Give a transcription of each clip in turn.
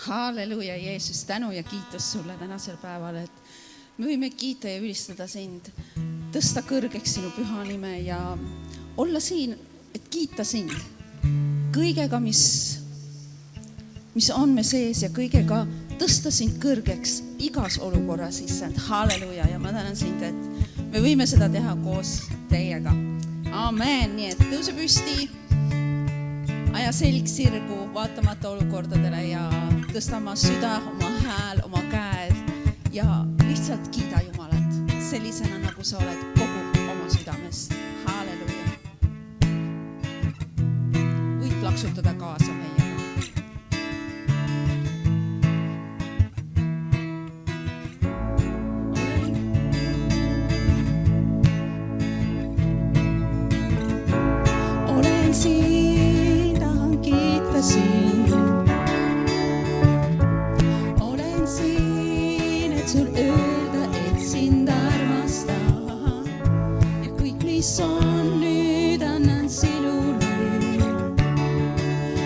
Halleluuja, Jeesus, tänu ja kiitus sulle tänasel päeval, et me võime kiita ja ülistada sind, tõsta kõrgeks sinu püha nime ja olla siin, et kiita sind kõigega, mis on me sees ja kõigega tõsta sind kõrgeks igas olukorras, issand. Halleluuja, ja ma tänan sind, et me võime seda teha koos teiega. Amen, nii et tõuse püsti, aja selg sirgu vaatamata olukordadele ja tõsta oma süda, oma hääl, oma käed ja lihtsalt kiida Jumalat sellisena, nagu sa oled kogu oma südamest. Halleluuja. Võid plaksutada kaasa meiega. Olen siin, tahan kiita sind. Olen siin, et sul öelda, et sind armastan. Ja kõik, mis on, nüüd annan sinule.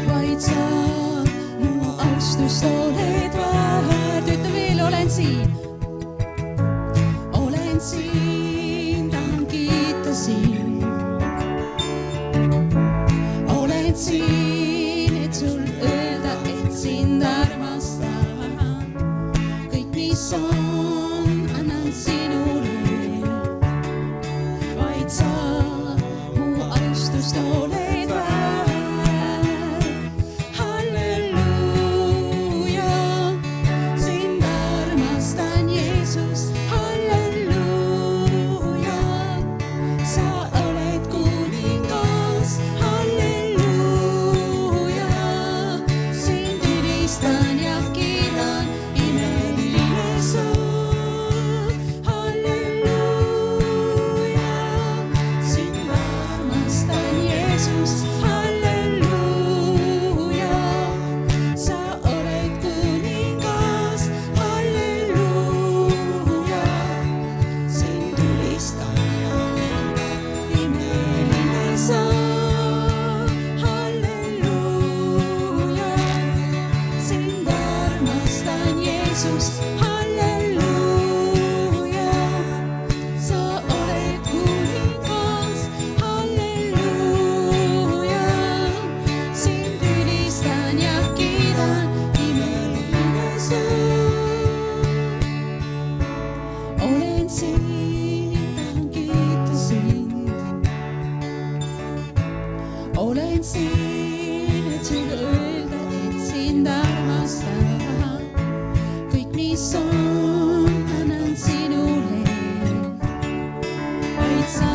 Vaid sa mu austust oled väärt. Ütle veel, olen siin. Olen siin, tahan kiita sind. Olen siin, et sul öelda, et sind armastan. Kõik, mis on, annan sinule. Vaid sa mu austust oled väärt. Halleluuja, sind armastan, Jeesus. Halleluuja, sa oled kuningas. Halleluuja, sind ülistan ja kiidan, imeline sa. Halleluuja, sind armastan, Jeesus. Halleluuja, sa oled kuningas. Halleluuja, sind ülistan ja imeline sa. Halleluuja, sind armastan, Jeesus. Halleluuja, sa oled kuningas. Halleluuja, sind ülistan ja kiidan, imeline sa. Olen siin, tahan kiita sind. Olen siin, et sul öelda, et sind armastan. Kõik, mis on, annan sinule. Vaid sa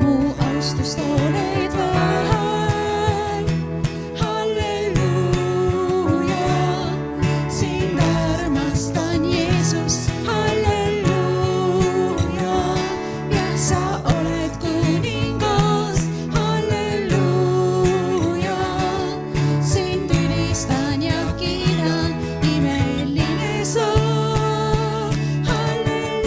mu austust oled väärt. Halleluuja, sind armastan, Jeesus. Halleluuja, ja sa oled kuningas. Halleluuja, sind ülistan ja kiidan, imeline sa. Halleluuja,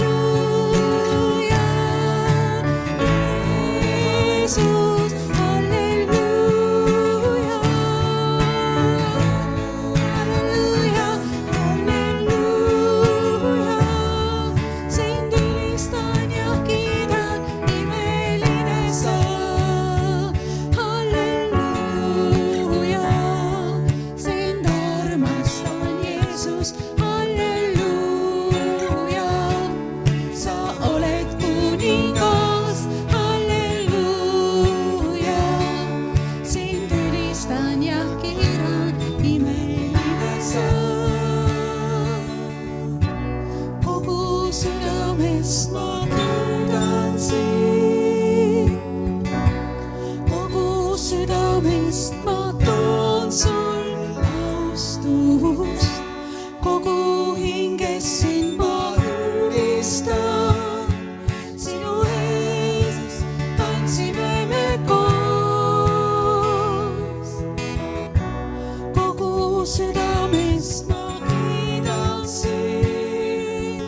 Jeesus. Halleluuja, halleluuja, halleluuja, sind ülistan ja kiidan, imeline sa. Halleluuja, sind armastan, Jeesus. Halleluuja, sa oled kuningas. Halleluuja, sind ülistan ja kiidan, imeline sa. Kogu südamest ma kiidan sind. Kogu südamest ma toon sul austust. Kogu hingest sind ma ülistan. Sinu ees tantsime me koos. Kogu südamest ma kiidan sind.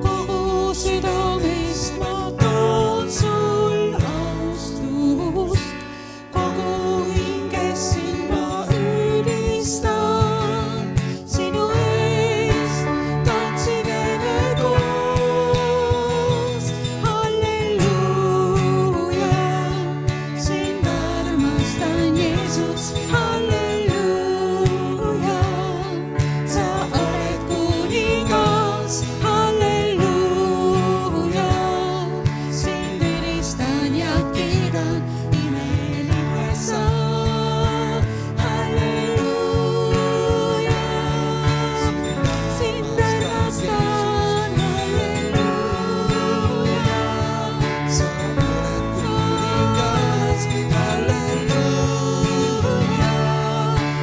Kogu südamest ma toon sul austust. Kogu hingest sind ma halleluuja. Sa oled kuningas, halleluuja. Sind ülistan ja kiidan, imeline sa, halleluuja. Sind armastan, halleluuja. Sa oled kuningas, halleluuja.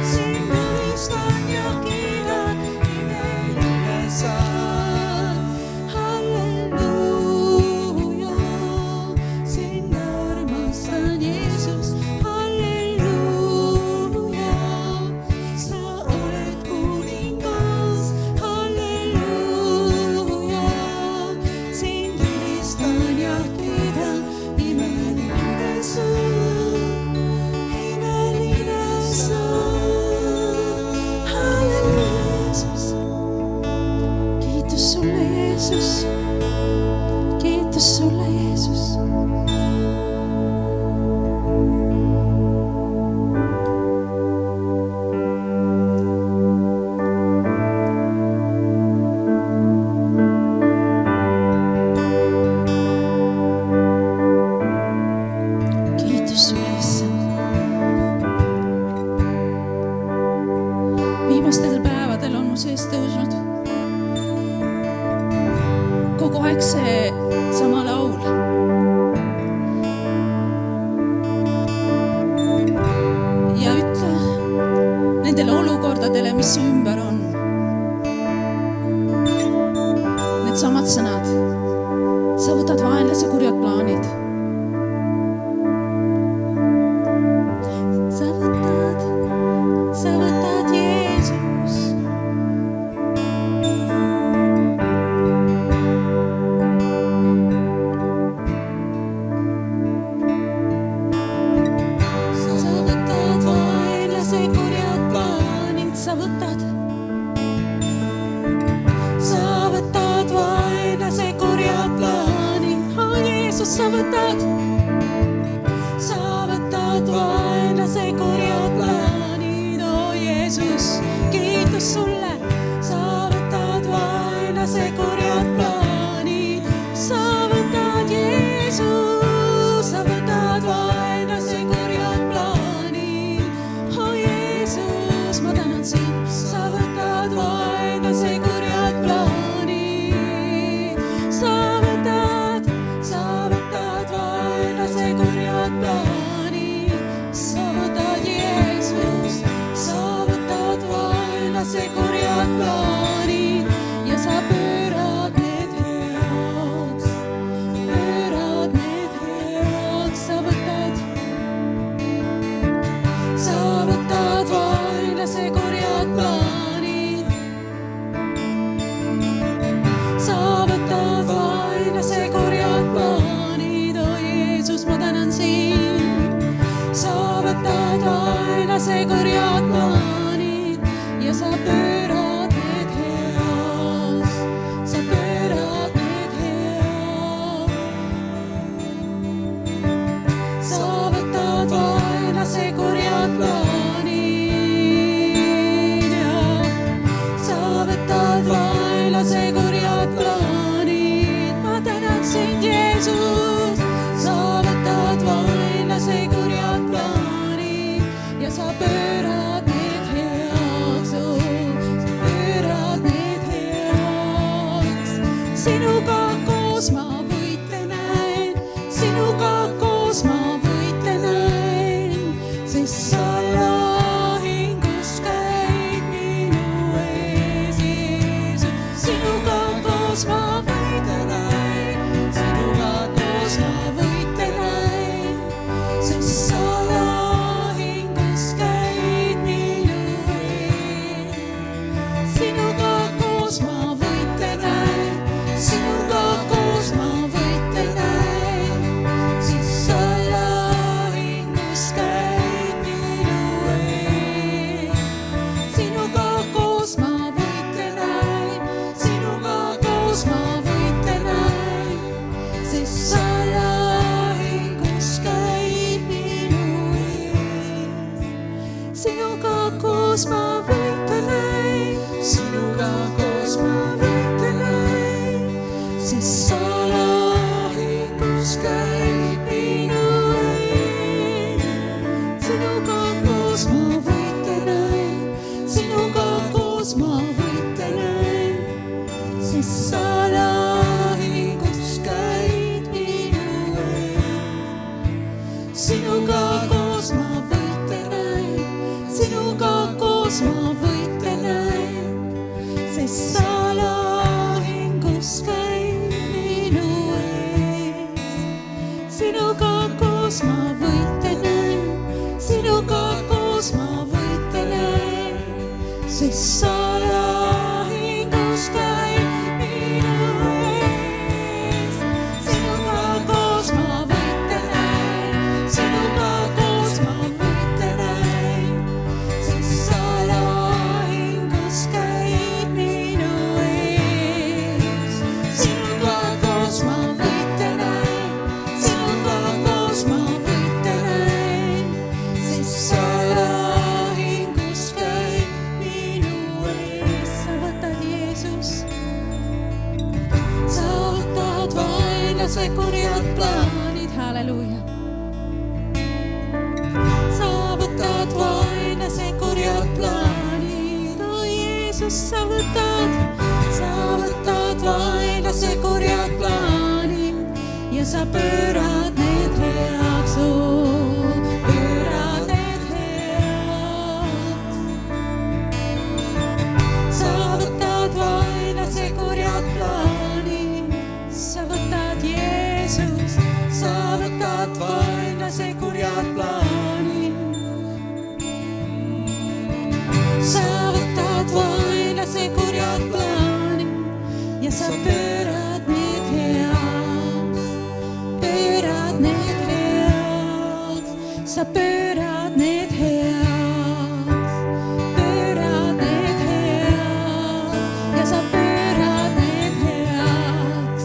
Sind ülistan ja kiidan, imeline sa, halleluuja. Sind armastan, Jeesus, halleluuja. Sa oled kuningas, halleluuja. Sind ülistan ja kiidan, imeline sa, halleluuja. Kiitus sulle, Jeesus. Kiitus sulle, Jeesus. Kiitus sulle, issand. Viimastel päevadel on mu sees tõusnud kogu aeg see sama laul. Ja ütle nendele olukordadele, mis su ümber on, need samad sõnad. Sa võtad vaenlase kurjad plaanid. Sa võtad Jeesus. Sa võtad vaenlase kurjad plaanid. Sa võtad vaenlase kurjad plaanid. Oh Jeesus, sa võtad vaenlase kurjad plaanid. Oh Jeesus, kiitus sulle. Sa võtad vaenlase kurjad plaanid. Sa võtad Jeesus, sa võtad vaenlase kurjad plaanid. Oh Jeesus, ma tänan sind. Sa võtad vaenlase kurjad plaanid. Sa võtad vaenlase kurjad plaanid. Sa võtad Jeesus, sa võtad vaenlase kurjad plaanid ja sa pöörad need heaks, pöörad need heaks. Sa võtad vaenlase kurjad plaanid. Sa võtad vaenlase kurjad plaanid. Oh Jeesus, ma tänan sind. Sa võtad vaenlase kurjad plaanid ja sa pöörad need heaks. Sa pöörad need heaks. Sa võtad vaenlase kurjad plaanid ja sa võtad vaenlase kurjad plaanid. Ma tänan sind, Jeesus. Sa võtad vaenlase kurjad plaanid ja sa pöörad need heaks. Oh, sa pöörad need heaks. Sinuga koos ma võitlen näen, sinuga koos ma võitlen näen, sest sa lahingus käid minu ees, Jeesus. Sinuga koos ma võitlen näen, sinuga koos ma võitlen näen, sest sa lahingus käid sinuga koos ma võitlen, sinuga koos ma võitlen, sest sa lahingus käid minu ees. sinuga koos ma võitlen, sinuga koos ma võitlen, sest sa lahingus käid minu ees. sinuga koos ma võitlen, sinuga koos ma võitlen, sest sa lahingus käid minu ees. sinuga koos ma võitlen, sinuga koos ma võitlen, sest sa lahingus käid minu ees. sinuga koos ma võitlen, sinuga koos ma võitlen, sest sa lahingus käid minu ees. sinuga koos ma võitlen, sinuga koos ma võitlen, sest sa lahingus käid minu ees. sa võtad Jeesus, sa võtad vaenlase kurjad plaanid, halleluuja. sa võtad vaenlase kurjad plaanid, o Jeesus, sa võtad vaenlase kurjad plaanid ja sa pöörad need heaks, pöörad need heaks. sa võtad vaenlase kurjad plaanid, sa võtad Jeesus, sa võtad vaenlase kurjad plaanid. sa võtad vaenlase kurjad plaanid ja sa pöörad need heaks, pöörad need heaks, sa pöörad need heaks, pöörad need heaks ja sa pöörad need heaks,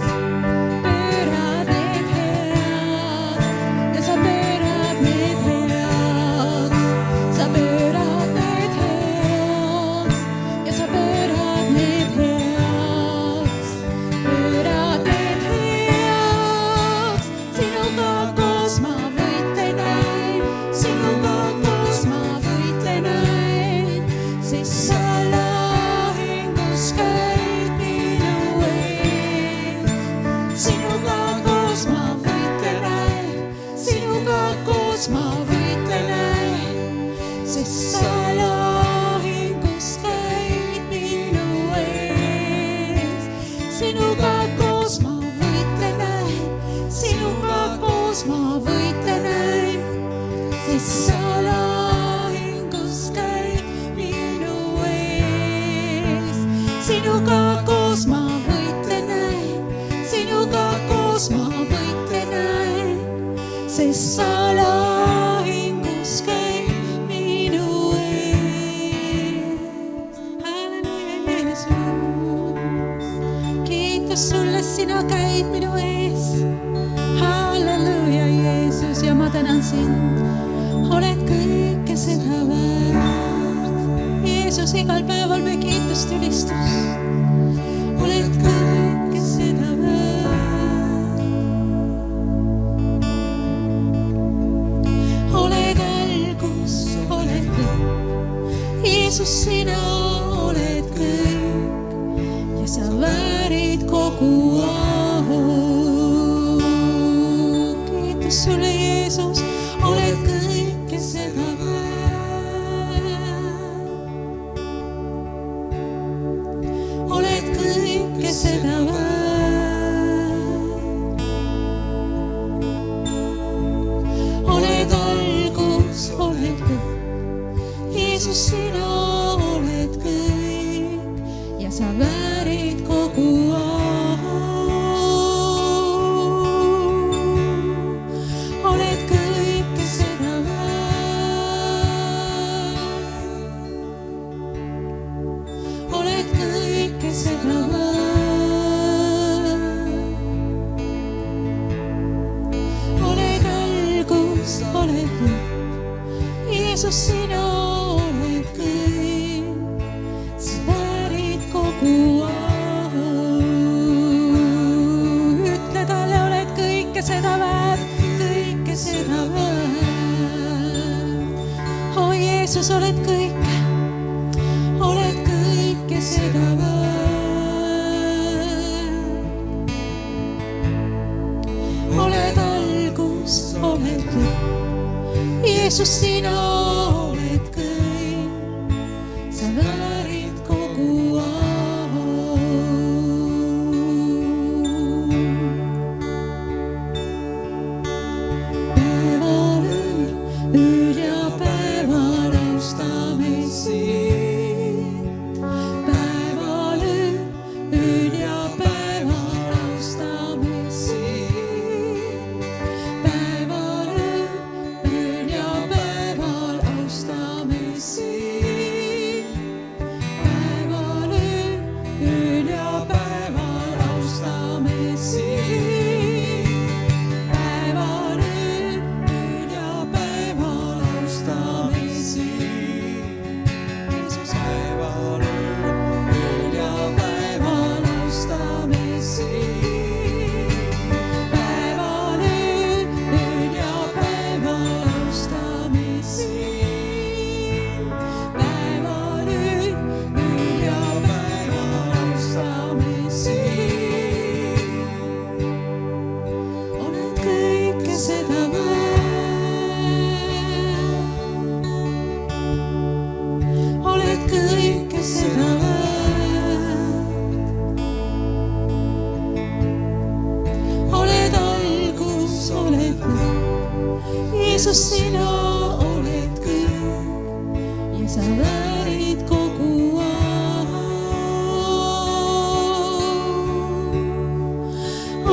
pöörad need heaks ja sa pöörad need heaks, sa pöörad need heaks ja sa pöörad need heaks, pöörad need heaks. sinuga koos ma võitlen, sinuga koos ma võitlen, sest sa lahingus käid minu ees. sinuga koos ma võitlen, sinuga koos ma võitlen, sest sa lahingus käid minu ees. sinuga koos ma võitlen, sinuga koos ma võitlen, sest sa lahingus käid minu ees. sinuga koos ma võitlen, sinuga koos ma võitlen, sest sa lahingus käid minu ees. halleluuja, Jeesus, kiitus sulle, sina käid minu ees. halleluuja, Jeesus, ja ma tänan sind, oled kõike seda väärt. Jeesus, igal päeval me kiitust ülistust, oled kõike seda väärt. oled algus, oled lõpp, Jeesus, sina oled kõik ja sa väärid kogu au. kiitus sulle, Jeesus, oled kõike seda väärt. oled kõike seda väärt. oled algus, oled lõpp, Jeesus, sina oled kõik ja sa väärid kogu au. oled kõike seda väärt. oled kõike seda väärt. oled algus, oled lõpp, Jeesus, sina oled kõike seda väärt. Oled algus, oled lõpp, Jeesus, sina oled kõik, sa väärid kogu au. Päeval, ööl ja päeval austame sind. Päeval, ööl ja päeval austame sind. Päeval, ööl ja päeval austame sind. Päeval, ööl ja päeval austame sind. Päeval, ööl ja päeval austame sind. Jeesus, päeval, ööl ja päeval austame sind. Päeval, ööl ja päeval austame sind. Päeval, ööl ja päeval austame sind. Oled kõike seda väärt. Oled kõike seda väärt. Oled algus, oled lõpp, Jeesus, sina oled kõik ja sa väärid kogu au.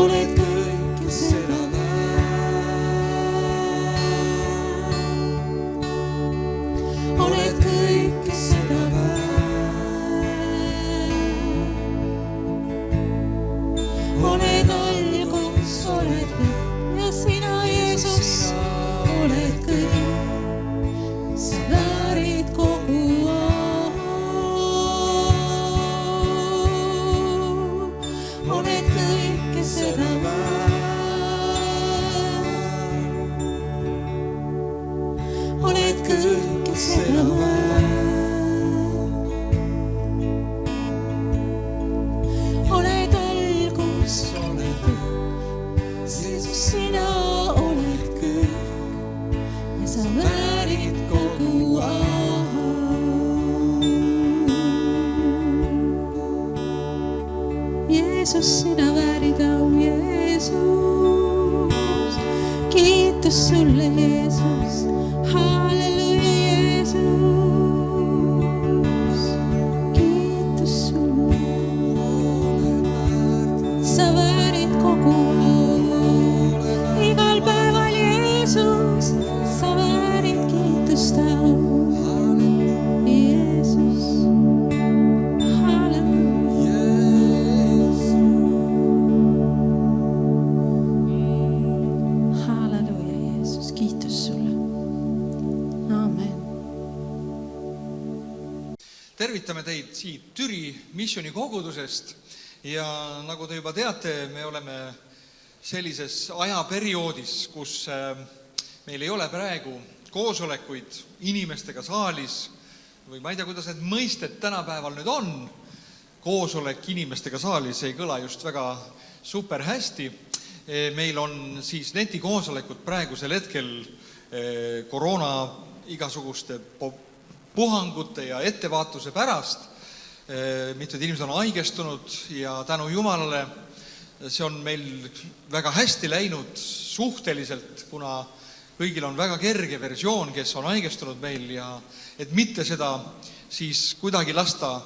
Oled kõike seda väärt. Oled kõike seda väärt. Oled algus, oled lõpp ja sina, Jeesus, oled kõik, sa väärid kogu au. Oled kõike seda väärt. Oled kõike seda väärt. Oled algus, oled lõpp, Jeesus, sina oled kõik ja sa väärid kogu au. Jeesus, sina väärid au, Jeesus. Kiitus sulle, Jeesus. Halleluuja, Jeesus. Kiitus sulle. Sa väärid kogu au. Igal päeval, Jeesus, sa väärid kiitust au. Jeesus. Halleluuja. Halleluuja, Jeesus, kiitus sulle. Aamen. Tervitame teid siit Türi missiooni kogudusest ja nagu te juba teate, me oleme sellises ajaperioodis, kus meil ei ole praegu koosolekuid inimestega saalis või ma ei tea, kuidas need mõisted tänapäeval nüüd on. Koosolek inimestega saalis ei kõla just väga super hästi. Meil on siis netikoosolekud praegusel hetkel koroona igasuguste puhangute ja ettevaatuse pärast. Mitmed inimesed on haigestunud ja tänu Jumalale see on meil väga hästi läinud suhteliselt, kuna kõigil on väga kerge versioon, kes on haigestunud meil ja et mitte seda siis kuidagi lasta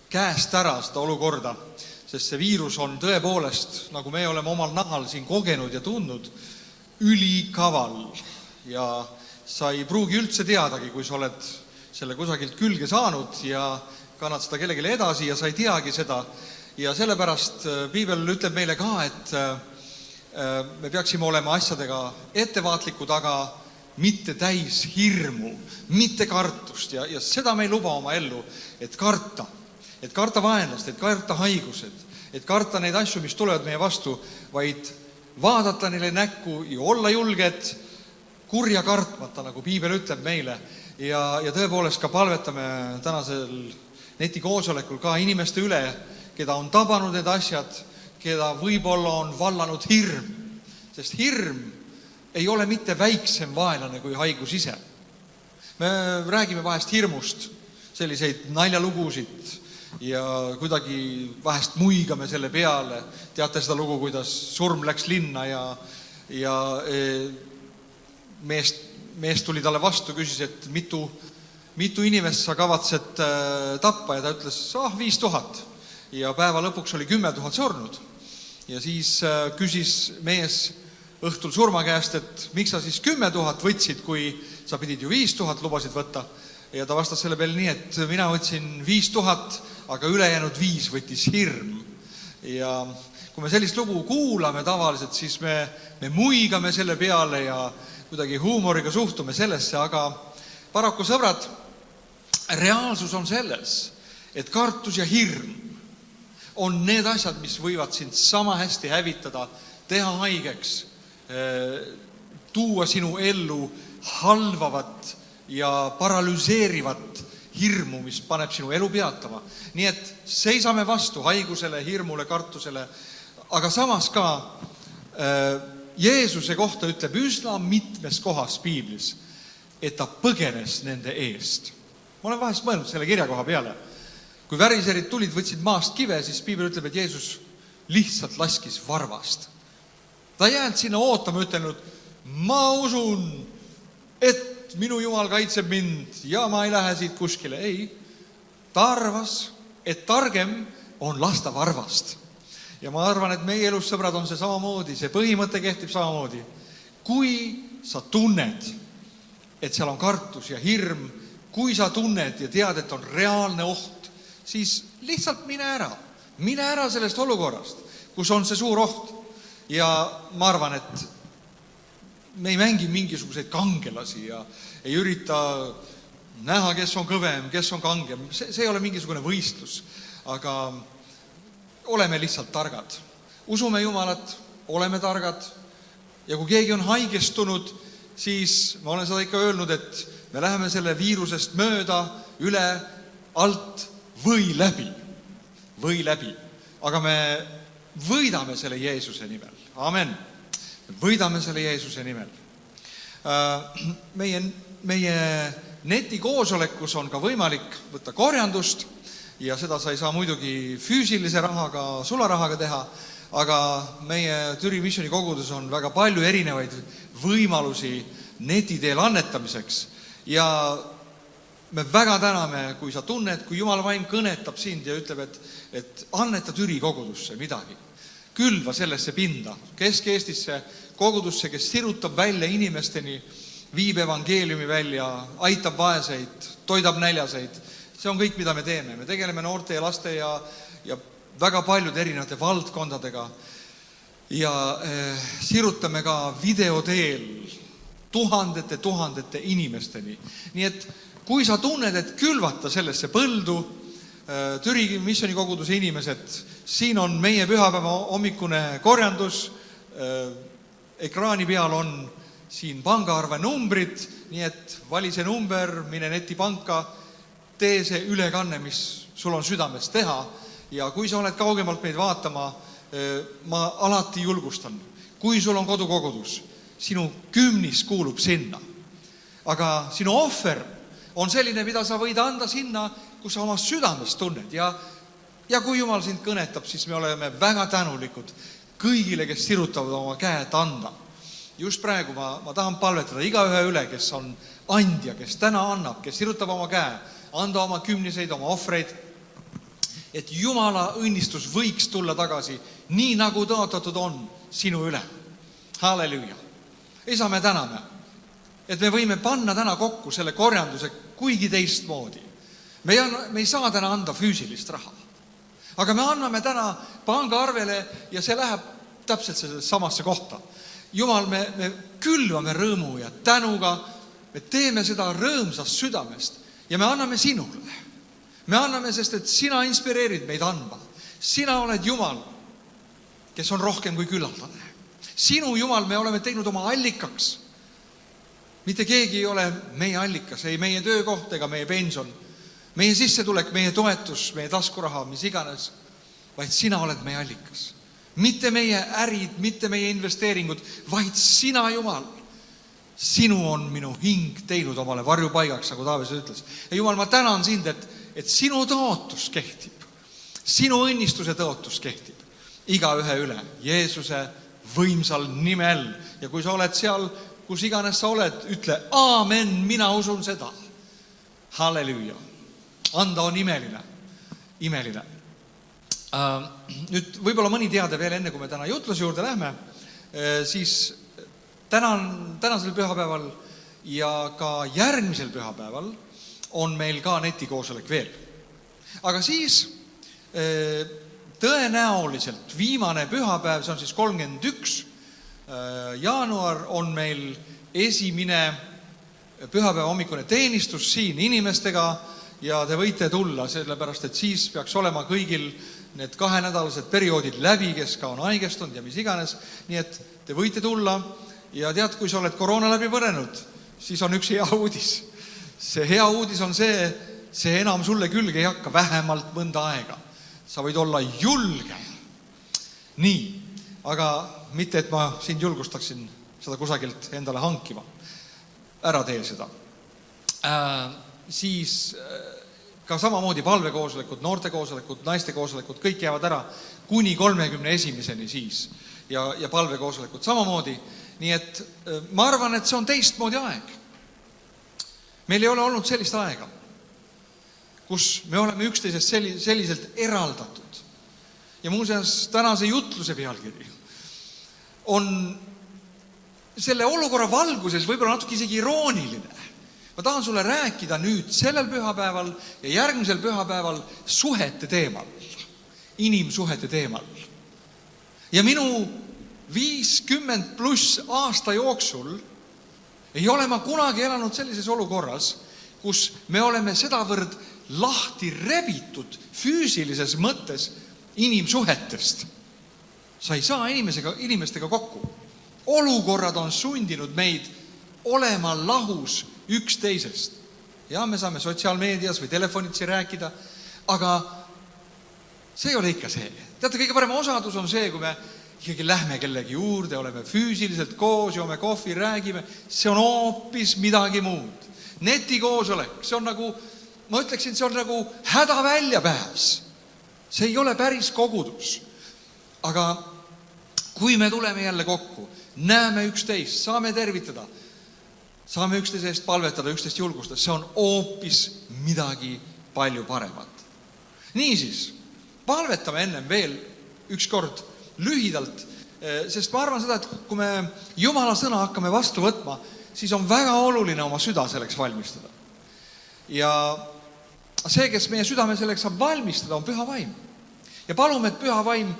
käest ära seda olukorda, sest see viirus on tõepoolest, nagu me oleme omal nahal siin kogenud ja tundnud, ülikaval ja sa ei pruugi üldse teadagi, kui sa oled selle kusagilt külge saanud ja kannad seda kellelegi edasi ja sa ei teagi seda. Ja sellepärast piibel ütleb meile ka, et me peaksime olema asjadega ettevaatlikud, aga mitte täis hirmu, mitte kartust ja seda me ei luba oma ellu, et karta vaenlast, et karta haigused, et karta neid asju, mis tulevad meie vastu, vaid vaadata neile näkku ja olla julged kurja kartmata, nagu piibel ütleb meile, ja tõepoolest ka palvetame tänasel netikoosolekul ka inimeste üle, keda on tabanud need asjad, keda võib-olla on vallanud hirm. Sest hirm ei ole mitte väiksem vaenlane kui haigus ise. Me räägime vahest hirmust, selliseid naljalugusid ja kuidagi vahest muigame selle peale. Teate seda lugu, kuidas surm läks linna ja mees tuli talle vastu, küsis, et mitu inimest sa kavatsed tappa ja ta ütles, 5000. Ja päeva lõpuks oli 10 000 surnud. Ja siis küsis mees õhtul surma käest, et miks sa siis 10 000 võtsid, kui sa pidid ju 5000 lubasid võtta. Ja ta vastas selle peale nii, et mina võtsin 5000, aga ülejäänud 5 võttis hirm. Ja kui me sellist lugu kuulame tavaliselt, siis me muigame selle peale ja kuidagi huumoriga suhtume sellesse, aga paraku sõbrad, reaalsus on selles, et kartus ja hirm on need asjad, mis võivad sind sama hästi hävitada, teha haigeks, tuua sinu ellu halvavat ja paralüseerivat hirmu, mis paneb sinu elu peatama. Nii et seisame vastu haigusele, hirmule, kartusele, aga samas ka Jeesuse kohta ütleb üsna mitmes kohas piiblis, et ta põgenes nende eest. Ma olen vahest mõelnud selle kirjakoha peale. Kui väriserid tulid, võtsid maast kive, siis piibel ütleb, et Jeesus lihtsalt laskis varvast. Ta ei jäänud sinna ootama, ütelnud, ma usun, et minu Jumal kaitseb mind ja ma ei lähe siit kuskile. Ei, ta arvas, et targem on lasta varvast. Ja ma arvan, et meie elus, sõbrad, on see samamoodi, see põhimõte kehtib samamoodi. Kui sa tunned, et seal on kartus ja hirm, kui sa tunned ja tead, et on reaalne oht, siis lihtsalt mine ära. Mine ära sellest olukorrast, kus on see suur oht. Ja ma arvan, et me ei mängi mingisuguseid kangelasi ja ei ürita näha, kes on kõvem, kes on kangem. See ei ole mingisugune võistlus, aga oleme lihtsalt targad. Usume Jumalat, oleme targad. Ja kui keegi on haigestunud, siis ma olen seda ikka öelnud, et me läheme selle viirusest mööda, üle, alt või läbi. Või läbi. Aga me võidame selle Jeesuse nimel. Amen. Võidame selle Jeesuse nimel. Meie netikoosolekus on ka võimalik võtta korjandust ja seda sa ei saa muidugi füüsilise rahaga, sularahaga teha, aga meie Türi Missioni kogudus on väga palju erinevaid võimalusi netiteel annetamiseks ja me väga täname, kui sa tunned, kui Jumala vaim kõnetab sind ja ütleb, et anneta Türi kogudusse midagi. Külva sellesse pinda, Kesk-Eestisse kogudusse, kes sirutab välja inimesteni, viib evangeeliumi välja, aitab vaeseid, toidab näljaseid. See on kõik, mida me teeme. Me tegeleme noorte ja laste ja väga paljude erinevate valdkondadega ja sirutame ka videoteel tuhandete inimesteni. Nii et kui sa tunned, et külvata sellesse põldu, Türi Missioni koguduse inimesed, siin on meie pühapäeva hommikune korjandus, ekraani peal on siin pangaarve numbrid, nii et vali see number, mine netipanka, tee see ülekanne, mis sul on südames teha ja kui sa oled kaugemalt meid vaatama, ma alati julgustan, kui sul on kodukogudus, sinu 10 kuulub sinna, aga sinu ohver on selline, mida sa võid anda sinna, kus sa oma südames tunned ja kui Jumal sind kõnetab, siis me oleme väga tänulikud kõigile, kes sirutavad oma käed anda. Just praegu ma tahan palvetada igaühe üle, kes on andja, kes täna annab, kes sirutab oma käe, anda oma kümniseid, oma ohvreid, et Jumala õnnistus võiks tulla tagasi, nii nagu tõotatud on sinu üle. Halleluja. Isa, me täname, et me võime panna täna kokku selle korjanduse kuigi teistmoodi. Me ei saa täna anda füüsilist raha, aga me anname täna pangaarvele ja see läheb täpselt samasse kohta. Jumal, me külvame rõõmu ja tänuga, me teeme seda rõõmsast südamest ja me anname sinule. Me anname, sest et sina inspireerid meid andma. Sina oled Jumal, kes on rohkem kui küllaldane. Sinu Jumal, me oleme teinud oma allikaks Mitte keegi ei ole meie allikas, ei meie töökoht ega meie pension, meie sissetulek, meie toetus, meie taskuraha, mis iganes, vaid sina oled meie allikas. Mitte meie ärid, mitte meie investeeringud, vaid sina, Jumal. Sinu on minu hing teinud omale varjupaigaks, nagu Taaves ütles. Ja Jumal, ma tänan sind, et sinu tõotus kehtib. Sinu õnnistuse tõotus kehtib. Igaühe üle, Jeesuse võimsal nimel. Ja kui sa oled seal, kus iganes sa oled, ütle aamen, mina usun seda. Halleluja. Anda on imeline. Imeline. Nüüd võib-olla mõni teade veel enne, kui me täna jutluse juurde lähme, siis tänasel pühapäeval ja ka järgmisel pühapäeval on meil ka netikoosolek veel. Aga siis tõenäoliselt viimane pühapäev, see on siis 31. jaanuar, on meil esimene pühapäeva hommikune teenistus siin inimestega ja te võite tulla, sellepärast et siis peaks olema kõigil need 2-nädalased perioodid läbi, kes ka on haigestunud ja mis iganes. Nii et te võite tulla ja tead, kui sa oled koroona läbi põrenud, siis on üks hea uudis. See hea uudis on see enam sulle külge ei hakka vähemalt mõnda aega. Sa võid olla julge. Nii, aga mitte, et ma sind julgustaksin seda kusagilt endale hankima. Ära tee seda. Siis ka samamoodi palvekoosolekud, noortekoosolekud, naistekoosolekud, kõik jäävad ära kuni 31. siis ja palvekoosolekud samamoodi. Nii et ma arvan, et see on teistmoodi aeg. Meil ei ole olnud sellist aega, kus me oleme üksteisest selliselt eraldatud. Ja muuseas, tänase jutluse pealkiri on selle olukorra valguses võib-olla natuke isegi irooniline. Ma tahan sulle rääkida nüüd sellel pühapäeval ja järgmisel pühapäeval suhete teemal, inimsuhete teemal. Ja minu 50+ aasta jooksul ei ole ma kunagi elanud sellises olukorras, kus me oleme sedavõrd lahti rebitud füüsilises mõttes inimsuhetest. Sa ei saa inimestega kokku. Olukorrad on sundinud meid olema lahus üksteisest. Ja me saame sotsiaalmeedias või telefonitsi rääkida, aga see ei ole ikka see. Teate, kõige parem osadus on see, kui me ikkagi lähme kellegi juurde, oleme füüsiliselt koos, joome kohvi, räägime. See on hoopis midagi muud. Netikoosolek, see on nagu, ma ütleksin, see on nagu hädaväljapääs. See ei ole päris kogudus. Aga kui me tuleme jälle kokku, näeme üksteist, saame tervitada, saame üksteise eest palvetada, üksteist julgustada, see on hoopis midagi palju paremat. Niisiis, palvetame ennem veel ükskord lühidalt, sest ma arvan seda, et kui me Jumala sõna hakkame vastu võtma, siis on väga oluline oma süda selleks valmistada. Ja see, kes meie südame selleks saab valmistada, on Püha Vaim. Ja palume, et Püha Vaim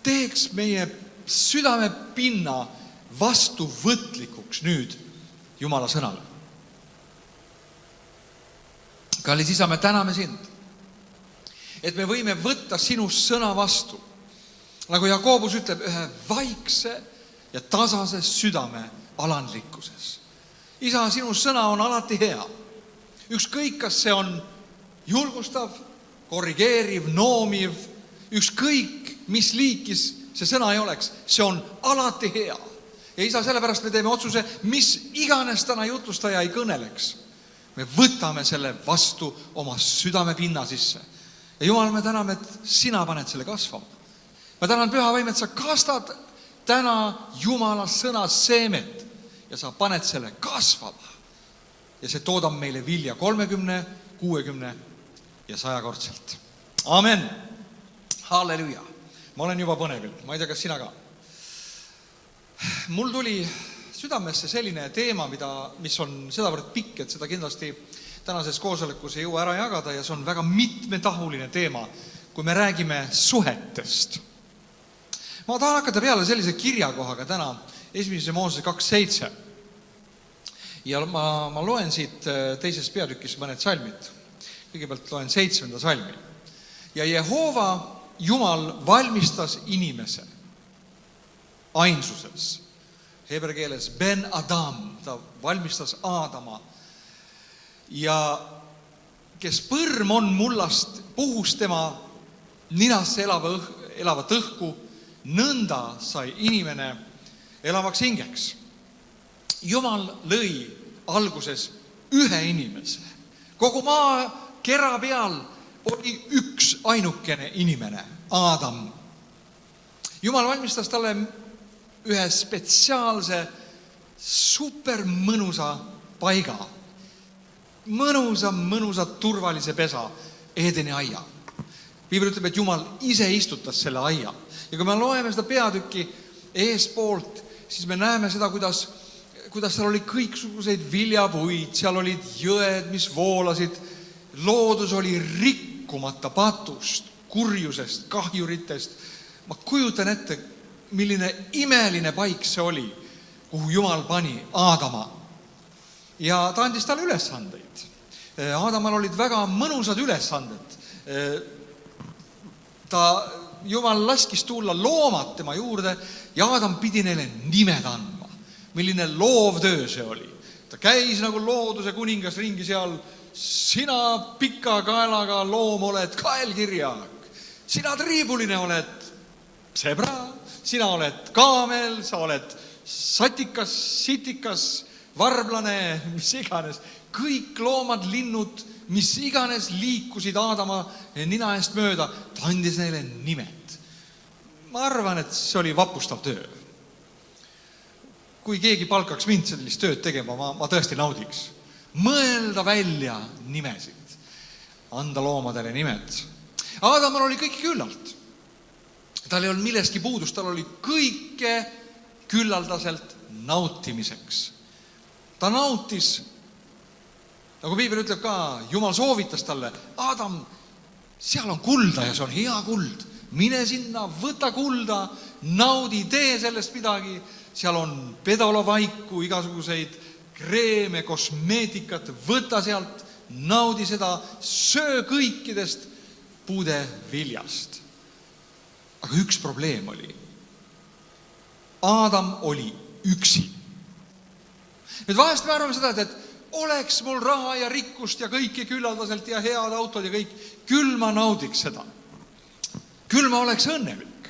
teeks meie südame pinna vastuvõtlikuks nüüd Jumala sõnale. Kallis Isa, me täname sind, et me võime võtta sinust sõna vastu. Nagu Jakobus ütleb, ühe vaikse ja tasase südame alandlikkuses. Isa, sinu sõna on alati hea. Ükskõik, kas see on julgustav, korrigeeriv, noomiv, ükskõik, mis liikis see sõna ei oleks, see on alati hea. Ja Isa, sellepärast me teeme otsuse, mis iganes täna jutlustaja ei kõneleks. Me võtame selle vastu oma südame pinna sisse. Ja Jumal, me täname, et sina paned selle kasvama. Ma tänan, Püha Vaim, et sa kastad täna Jumala sõna seemet ja sa paned selle kasvama. Ja see toodab meile vilja 30, 60 ja 100-kordselt. Amen. Halleluja. Ma olen juba põnevil, ma ei tea, kas sina ka. Mul tuli südamesse selline teema, mis on sedavõrd pikk, et seda kindlasti tänases koosolekus ei jõua ära jagada ja see on väga mitmetahuline teema, kui me räägime suhetest. Ma tahan hakata peale sellise kirjakohaga täna, 1. Moosese 2.7. Ja ma loen siit teises peatükis mõned salmid. Kõigepealt loen 7. salmi. Ja Jehova Jumal valmistas inimese ainsuses heebrea keeles Ben Adam, ta valmistas Aadama. Ja kes põrm on mullast, puhus tema ninasse elavat õhku, nõnda sai inimene elavaks hingeks. Jumal lõi alguses ühe inimese. Kogu maa kera peal oli üks ainukene inimene, Aadam. Jumal valmistas talle ühe spetsiaalse supermõnusa paiga. Mõnusa turvalise pesa, Eedeni aia. Piibel ütleb, et Jumal ise istutas selle aia. Ja kui me loeme seda peatükki eespoolt, siis me näeme seda, kuidas seal oli kõiksuguseid viljapuid, seal olid jõed, mis voolasid. Loodus oli rikkumata patust, kurjusest, kahjuritest. Ma kujutan ette, milline imeline paik see oli, kuhu Jumal pani Aadama. Ja ta andis talle ülesandeid. Aadamal olid väga mõnusad ülesanded. Jumal laskis tulla loomad tema juurde ja Aadam pidi neile nimed andma. Milline loovtöö see oli. Ta käis nagu looduse kuningas ringi seal. Sina pika kaelaga loom oled kaelkirjak. Sina triibuline oled sebra. Sina oled kaamel, sa oled satikas, sitikas, varblane, mis iganes. Kõik loomad, linnud, mis iganes liikusid Aadama nina eest mööda, ta andis neile nimed. Ma arvan, et see oli vapustav töö. Kui keegi palkaks mind sellist tööd tegema, ma tõesti naudiks. Mõelda välja nimesid, anda loomadele nimed. Aadamal oli kõik küllalt. Tal ei olnud milleski puudust, tal oli kõike küllaldaselt nautimiseks. Ta nautis, nagu Piibel ütleb ka, Jumal soovitas talle, Aadam, seal on kulda ja see on hea kuld. Mine sinna, võta kulda, naudi, tee sellest midagi. Seal on pedolovaiku, igasuguseid kreeme, kosmeetikat, võta sealt, naudi seda, söö kõikidest puude viljast. Aga üks probleem oli. Aadam oli üksi. Nüüd vahest me arvame seda, et oleks mul raha ja rikkust ja kõike küllaldaselt ja head autod ja kõik, küll ma naudiks seda. Küll ma oleks õnnelik.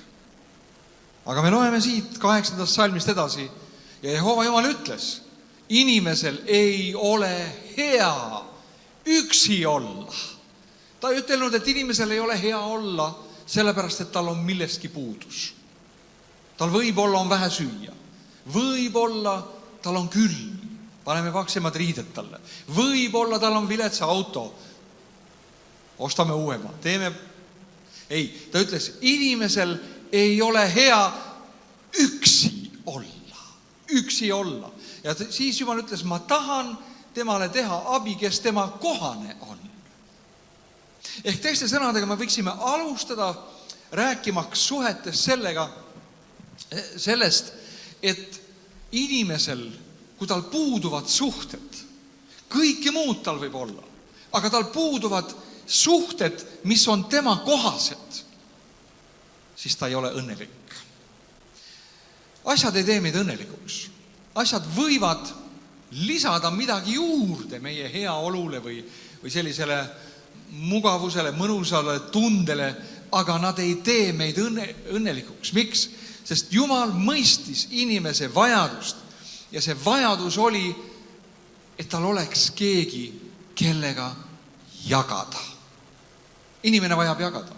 Aga me loeme siit 8. salmist edasi ja Jehova Jumal ütles, inimesel ei ole hea üksi olla. Ta ei ütelnud, et inimesel ei ole hea olla, sellepärast, et tal on millestki puudus. Tal võib-olla on vähe süüa. Võib-olla tal on külm. Paneme paksemad riided talle. Võib-olla tal on viletsa auto. Ostame uuema. Ei, ta ütles, inimesel ei ole hea üksi olla. Üksi olla. Ja siis Jumal ütles, ma tahan temale teha abi, kes tema kohane on. Ehk teiste sõnadega me võiksime alustada rääkimaks suhetes sellest, et inimesel, kui tal puuduvad suhted, kõike muud tal võib olla, aga tal puuduvad suhted, mis on tema kohased, siis ta ei ole õnnelik. Asjad ei tee meid õnnelikuks. Asjad võivad lisada midagi juurde meie heaolule või sellisele mugavusele, mõnusale tundele, aga nad ei tee meid õnnelikuks. Miks? Sest Jumal mõistis inimese vajadust ja see vajadus oli, et tal oleks keegi, kellega jagada. Inimene vajab jagada.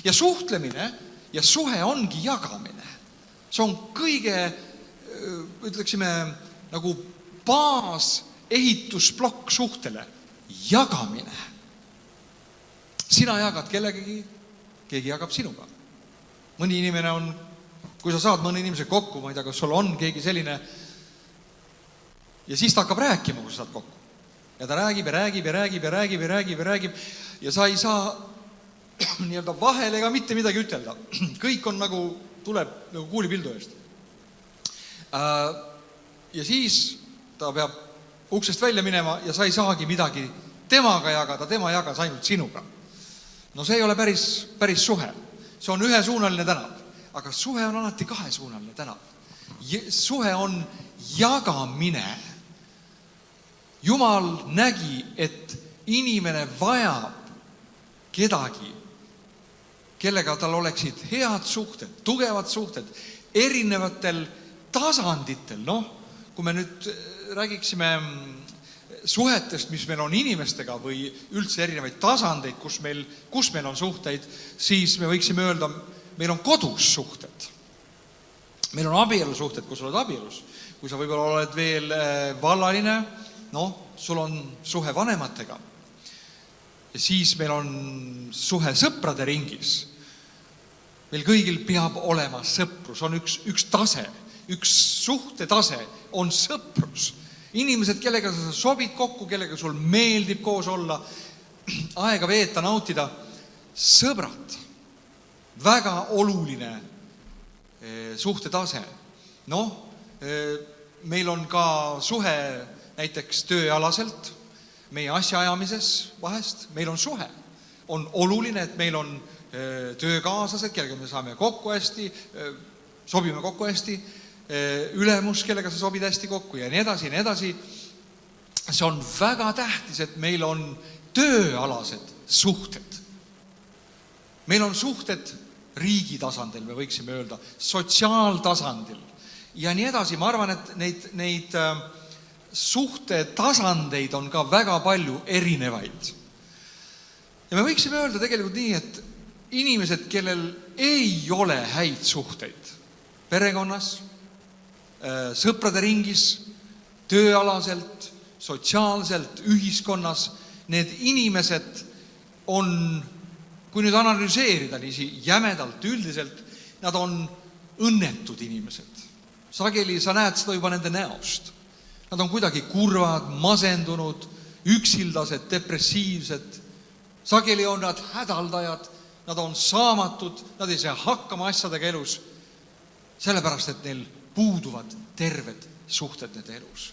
Ja suhtlemine ja suhe ongi jagamine. See on kõige, ütleksime, nagu baas ehitusplokk suhtele. Jagamine. Sina jagad kellegagi, keegi jagab sinuga. Mõni inimene on, kui sa saad mõne inimese kokku, ma ei tea, kas sul on keegi selline, ja siis ta hakkab rääkima, kui sa saad kokku. Ja ta räägib ja sa ei saa nii-öelda vahel ega mitte midagi ütelda. Kõik on nagu, tuleb nagu kuulipildu eest. Ja siis ta peab uksest välja minema ja sa ei saagi midagi temaga jagada, tema jagas ainult sinuga. No see ei ole päris suhe. See on ühesuunaline tänav. Aga suhe on alati kahesuunaline tänav. Suhe on jagamine. Jumal nägi, et inimene vajab kedagi, kellega tal oleksid head suhted, tugevad suhted, erinevatel tasanditel. Kui me nüüd räägiksime suhetest, mis meil on inimestega või üldse erinevaid tasandeid, kus meil on suhteid, siis me võiksime öelda, meil on kodus suhted. Meil on abielusuhted, kus oled abielus. Kui sa võib-olla oled veel vallaline, sul on suhe vanematega. Ja siis meil on suhe sõprade ringis. Meil kõigil peab olema sõprus, on üks tase, üks suhtetase on sõprus. Inimesed, kellega sa sobid kokku, kellega sul meeldib koos olla, aega veeta, nautida. Sõbrad, väga oluline suhtetase. Meil on ka suhe näiteks tööalaselt, meie asjaajamises vahest, meil on suhe. On oluline, et meil on töökaaslased, kellega me saame kokku hästi, sobime kokku hästi, ülemus, kellega sa sobid hästi kokku ja nii edasi, nii edasi. See on väga tähtis, et meil on tööalased suhted. Meil on suhted riigi tasandil, me võiksime öelda, sotsiaaltasandil ja nii edasi. Ma arvan, et neid suhtetasandeid on ka väga palju erinevaid. Ja me võiksime öelda tegelikult nii, et inimesed, kellel ei ole häid suhteid perekonnas, sõprade ringis, tööalaselt, sotsiaalselt, ühiskonnas, need inimesed on, kui nüüd analyseerida niisi jämedalt, üldiselt, nad on õnnetud inimesed. Sageli sa näed seda juba nende näost. Nad on kuidagi kurvad, masendunud, üksildased, depressiivsed. Sageli on nad hädaldajad, nad on saamatud, nad ei saa hakkama asjadega elus, sellepärast, et neil puuduvad terved suhted nende elus.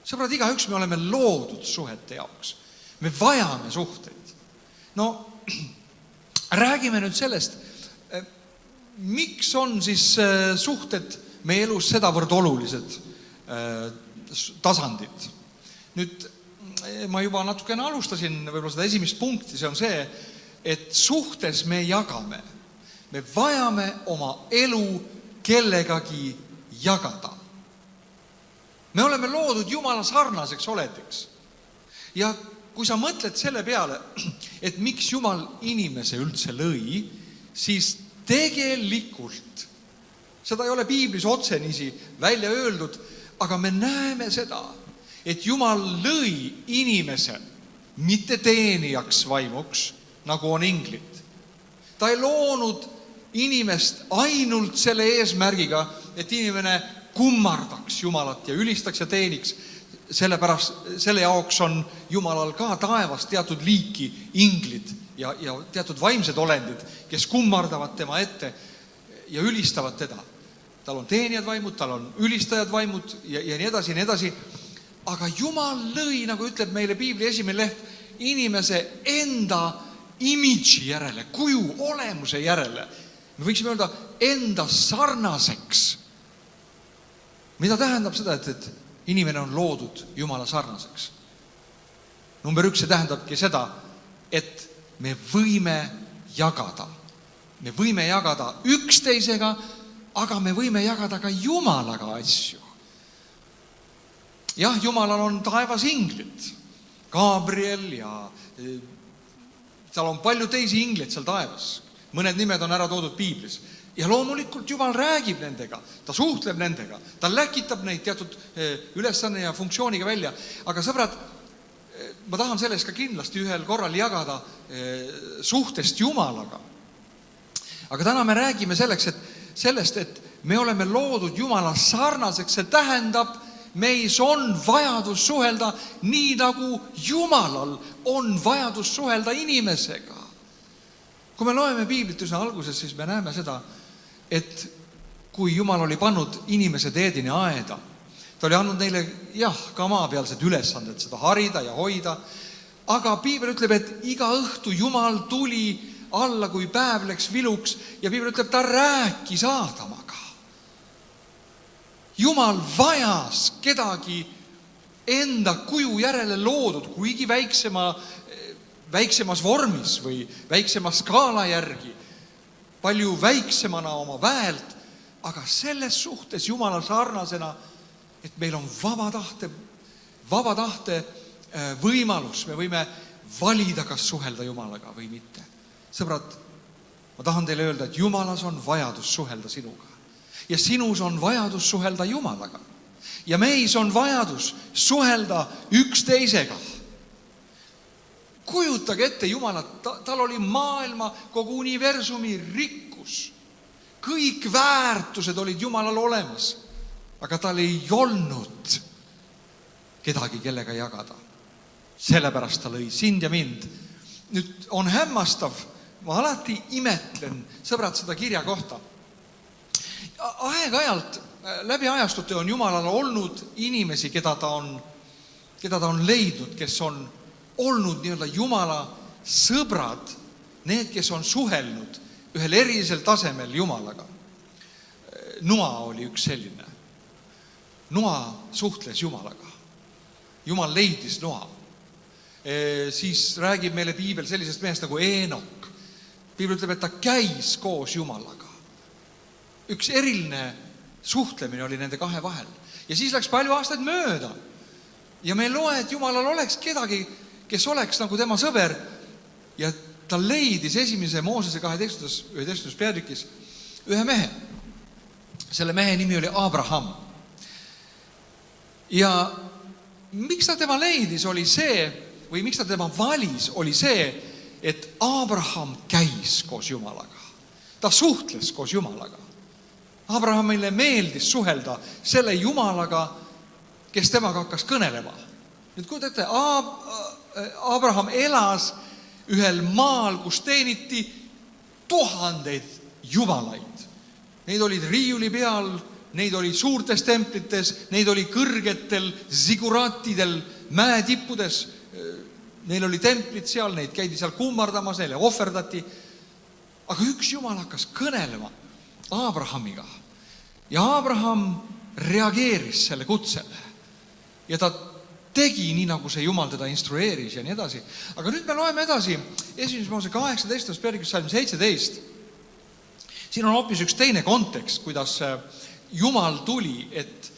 Sõbrad, igaüks me oleme loodud suhete jaoks. Me vajame suhteid. Räägime nüüd sellest, miks on siis suhted meie elus sedavõrd olulised tasandid. Nüüd ma juba natukene alustasin võib-olla seda esimest punkti, see on see, et suhtes me jagame. Me vajame oma elu kellegagi jagada. Me oleme loodud Jumala sarnaseks olediks. Ja kui sa mõtled selle peale, et miks Jumal inimese üldse lõi, siis tegelikult, seda ei ole piiblis otse niisi välja öeldud, aga me näeme seda, et Jumal lõi inimese mitte teenijaks vaimuks, nagu on inglid. Ta ei loonud inimest ainult selle eesmärgiga, et inimene kummardaks Jumalat ja ülistaks ja teeniks. Selle jaoks on Jumalal ka taevas teatud liiki inglid ja teatud vaimsed olendid, kes kummardavad tema ette ja ülistavad teda. Tal on teenijad vaimud, tal on ülistajad vaimud ja nii edasi, nii edasi. Aga Jumal lõi, nagu ütleb meile piibli esimene leht, inimese enda imidži järele, kuju olemuse järele. Me võiksime öelda enda sarnaseks. Mida tähendab seda, et inimene on loodud Jumala sarnaseks? Number 1, see tähendabki seda, et me võime jagada. Me võime jagada üksteisega, aga me võime jagada ka Jumalaga asju. Jah, Jumalal on taevas inglid, Gabriel ja seal on palju teisi inglid seal taevas. Mõned nimed on ära toodud piiblis. Ja loomulikult Jumal räägib nendega, ta suhtleb nendega, ta läkitab neid teatud ülesanne ja funktsiooniga välja. Aga sõbrad, ma tahan sellest ka kindlasti ühel korral jagada suhtest Jumalaga. Aga täna me räägime sellest, et me oleme loodud Jumala sarnaseks, see tähendab, meis on vajadus suhelda nii, nagu Jumalal on vajadus suhelda inimesega. Kui me loeme piiblit üsna alguses, siis me näeme seda, et kui Jumal oli pannud inimesed Eedeni aeda, ta oli andnud neile, ka maapealsed ülesanded, seda harida ja hoida, aga piibel ütleb, et iga õhtu Jumal tuli alla, kui päev läks viluks ja piibel ütleb, ta rääkis Aadamaga. Jumal vajas kedagi enda kuju järele loodud, kuigi väiksemas vormis või väiksema skaala järgi, palju väiksemana oma väelt, aga selles suhtes Jumala sarnasena, et meil on vaba tahte võimalus, me võime valida, kas suhelda Jumalaga või mitte. Sõbrad, ma tahan teile öelda, et Jumalas on vajadus suhelda sinuga ja sinus on vajadus suhelda Jumalaga ja meis on vajadus suhelda üksteisega. Kujutage ette Jumalat, tal oli maailma, kogu universumi rikkus. Kõik väärtused olid Jumalal olemas, aga tal ei olnud kedagi, kellega jagada. Sellepärast ta lõi sind ja mind. Nüüd on hämmastav, ma alati imetlen, sõbrad, seda kirja kohta. Aeg-ajalt läbi ajastute on Jumalal olnud inimesi, keda ta on leidnud, kes on olnud nii-öelda Jumala sõbrad, need, kes on suhelnud ühel erilisel tasemel Jumalaga. Noa oli üks selline. Noa suhtles Jumalaga. Jumal leidis Noa. Siis räägib meile piibel sellisest mehest nagu Eenok. Piibel ütleb, et ta käis koos Jumalaga. Üks eriline suhtlemine oli nende kahe vahel. Ja siis läks palju aastaid mööda. Ja me ei loe, et Jumalal oleks kedagi, kes oleks nagu tema sõber. Ja ta leidis esimese Moosese 11. peatükis ühe mehe. Selle mehe nimi oli Abraham. Ja miks ta tema leidis, oli see, või miks ta tema valis, oli see, et Abraham käis koos Jumalaga. Ta suhtles koos Jumalaga. Abrahamile meeldis suhelda selle Jumalaga, kes temaga hakkas kõnelema. Nüüd kujutate, Abraham elas ühel maal, kus teeniti tuhandeid jumalaid. Neid olid riiuli peal, neid oli suurtes templites, neid oli kõrgetel ziguraatidel mäetippudes. Neil oli templid seal, neid käidi seal kummardamas, neile ohverdati. Aga üks Jumal hakkas kõnelema Abrahamiga. Ja Abraham reageeris selle kutsele. Ja ta tegi nii, nagu see Jumal teda instrueeris ja nii edasi. Aga nüüd me loeme edasi 1. Moose 18. peatükis 17. Siin on hoopis üks teine kontekst, kuidas Jumal tuli, et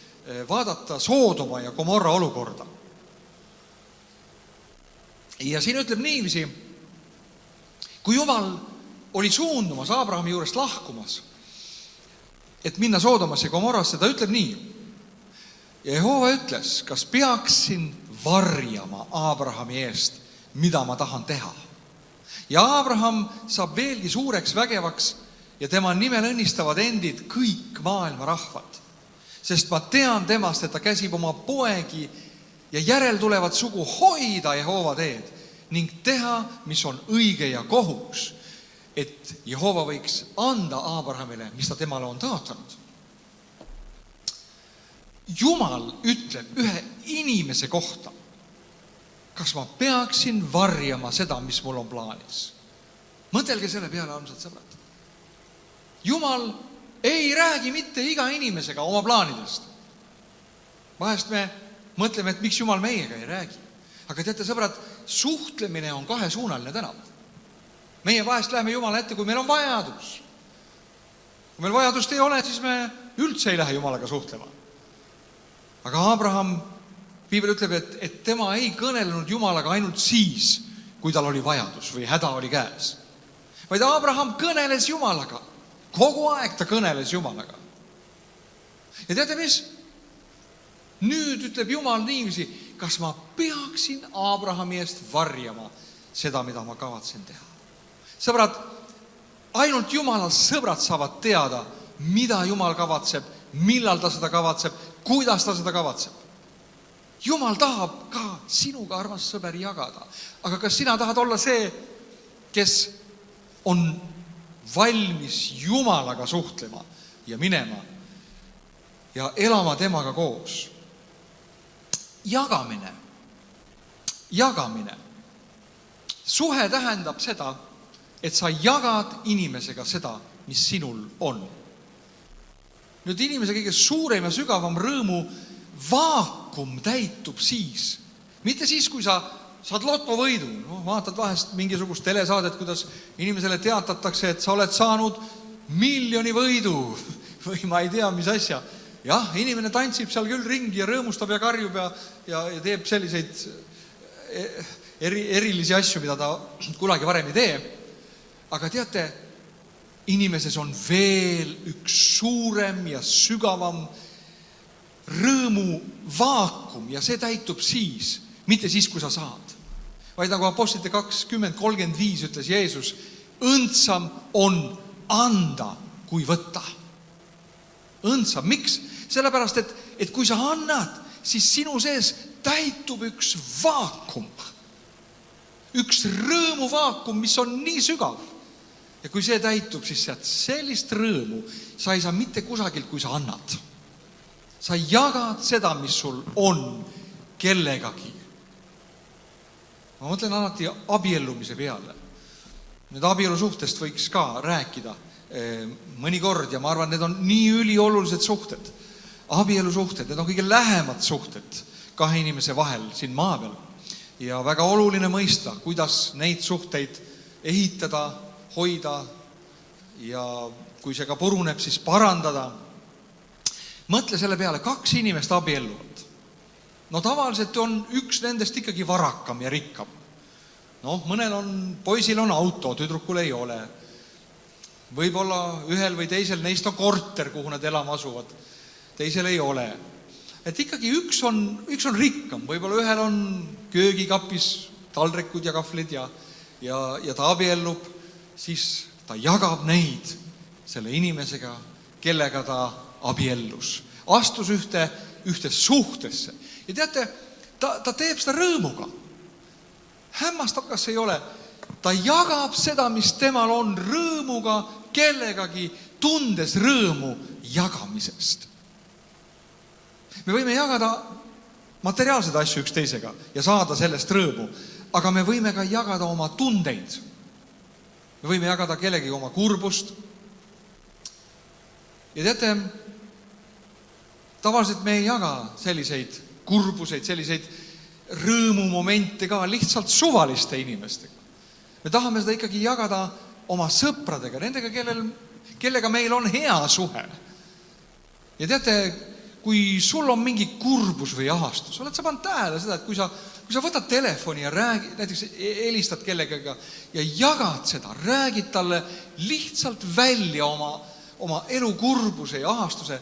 vaadata Soodoma ja Gomorra olukorda. Ja siin ütleb niiviisi, kui Jumal oli suundumas Abrahami juurest lahkumas, et minna Soodomasse ja Gomorrasse, ta ütleb nii. Ja Jehova ütles, kas peaksin varjama Abrahami eest, mida ma tahan teha. Ja Abraham saab veelgi suureks vägevaks ja tema nimel õnnistavad endid kõik maailma rahvad. Sest ma tean temast, et ta käsib oma poegi ja järel tulevad sugu hoida Jehova teed ning teha, mis on õige ja kohus, et Jehova võiks anda Abrahamile, mis ta temale on tõotanud. Jumal ütleb ühe inimese kohta, kas ma peaksin varjama seda, mis mul on plaanis. Mõtelge selle peale, armsad sõbrad. Jumal ei räägi mitte iga inimesega oma plaanidest. Vahest me mõtleme, et miks Jumal meiega ei räägi. Aga teate, sõbrad, suhtlemine on kahesuunaline tänav. Meie vahest läheme Jumala ette, kui meil on vajadus. Kui meil vajadust ei ole, siis me üldse ei lähe Jumalaga suhtlema. Aga Abraham, piibel ütleb, et tema ei kõnelenud Jumalaga ainult siis, kui tal oli vajadus või häda oli käes. Vaid Abraham kõneles Jumalaga. Kogu aeg ta kõneles Jumalaga. Ja teate mis? Nüüd ütleb Jumal niiviisi, kas ma peaksin Abrahami eest varjama seda, mida ma kavatsen teha. Sõbrad, ainult Jumala sõbrad saavad teada, mida Jumal kavatseb, millal ta seda kavatseb, kuidas ta seda kavatseb. Jumal tahab ka sinuga, armas sõber, jagada. Aga kas sina tahad olla see, kes on valmis Jumalaga suhtlema ja minema ja elama temaga koos? Jagamine. Suhe tähendab seda, et sa jagad inimesega seda, mis sinul on. nüüd inimese kõige suurem ja sügavam rõõmu vaakum täitub siis. Mitte siis, kui sa saad lotovõidu. No, vaatad vahest mingisugust telesaadet, kuidas inimesele teatatakse, et sa oled saanud 1 miljoni võidu või ma ei tea, mis asja. Jah, inimene tantsib seal küll ringi ja rõõmustab ja karjub ja teeb selliseid erilisi asju, mida ta kunagi varem ei tee. Aga teate, inimeses on veel üks suurem ja sügavam rõõmu vaakum ja see täitub siis, mitte siis, kui sa saad. Vaid nagu Apostlite 20:35 ütles Jeesus, õndsam on anda, kui võtta. Õndsam, miks? Sellepärast, et kui sa annad, siis sinu sees täitub üks vaakum. Üks rõõmuvaakum, mis on nii sügav. Ja kui see täitub, siis sealt sellist rõõmu sa ei saa mitte kusagilt, kui sa annad. Sa jagad seda, mis sul on kellegagi. Ma mõtlen alati abiellumise peale. Nüüd abielusuhtest võiks ka rääkida mõnikord ja ma arvan, need on nii üliolulised suhted. Abielusuhted, need on kõige lähemad suhted kahe inimese vahel siin maa peal. Ja väga oluline mõista, kuidas neid suhteid ehitada, hoida ja kui see ka puruneb, siis parandada. Mõtle selle peale, 2 inimest abielluvad. No tavaliselt on üks nendest ikkagi varakam ja rikkam. No mõnel poisil on auto, tüdrukul ei ole. Võib-olla ühel või teisel neist on korter, kuhu nad elama asuvad. Teisel ei ole. Et ikkagi üks on rikkam. Võib-olla ühel on köögikapis taldrikud ja kahvlid ja ta abiellub, siis ta jagab neid selle inimesega, kellega ta abiellus. Astus ühte suhtesse. Ja teate, ta teeb seda rõõmuga. Hämmastab, kas ei ole. Ta jagab seda, mis temal on rõõmuga kellegagi, tundes rõõmu jagamisest. Me võime jagada materiaalseid asju üksteisega ja saada sellest rõõmu, aga me võime ka jagada oma tundeid. Me võime jagada kellegi oma kurbust. Ja teate, tavaliselt me ei jaga selliseid kurbuseid, selliseid rõõmumomente ka lihtsalt suvaliste inimestega. Me tahame seda ikkagi jagada oma sõpradega, nendega, kellega meil on hea suhe. Ja teate, kui sul on mingi kurbus või ahastus, oled sa pannud tähele seda, et kui sa võtad telefoni ja näiteks helistad kellegagi ja jagad seda, räägid talle lihtsalt välja oma elu kurbuse ja ahastuse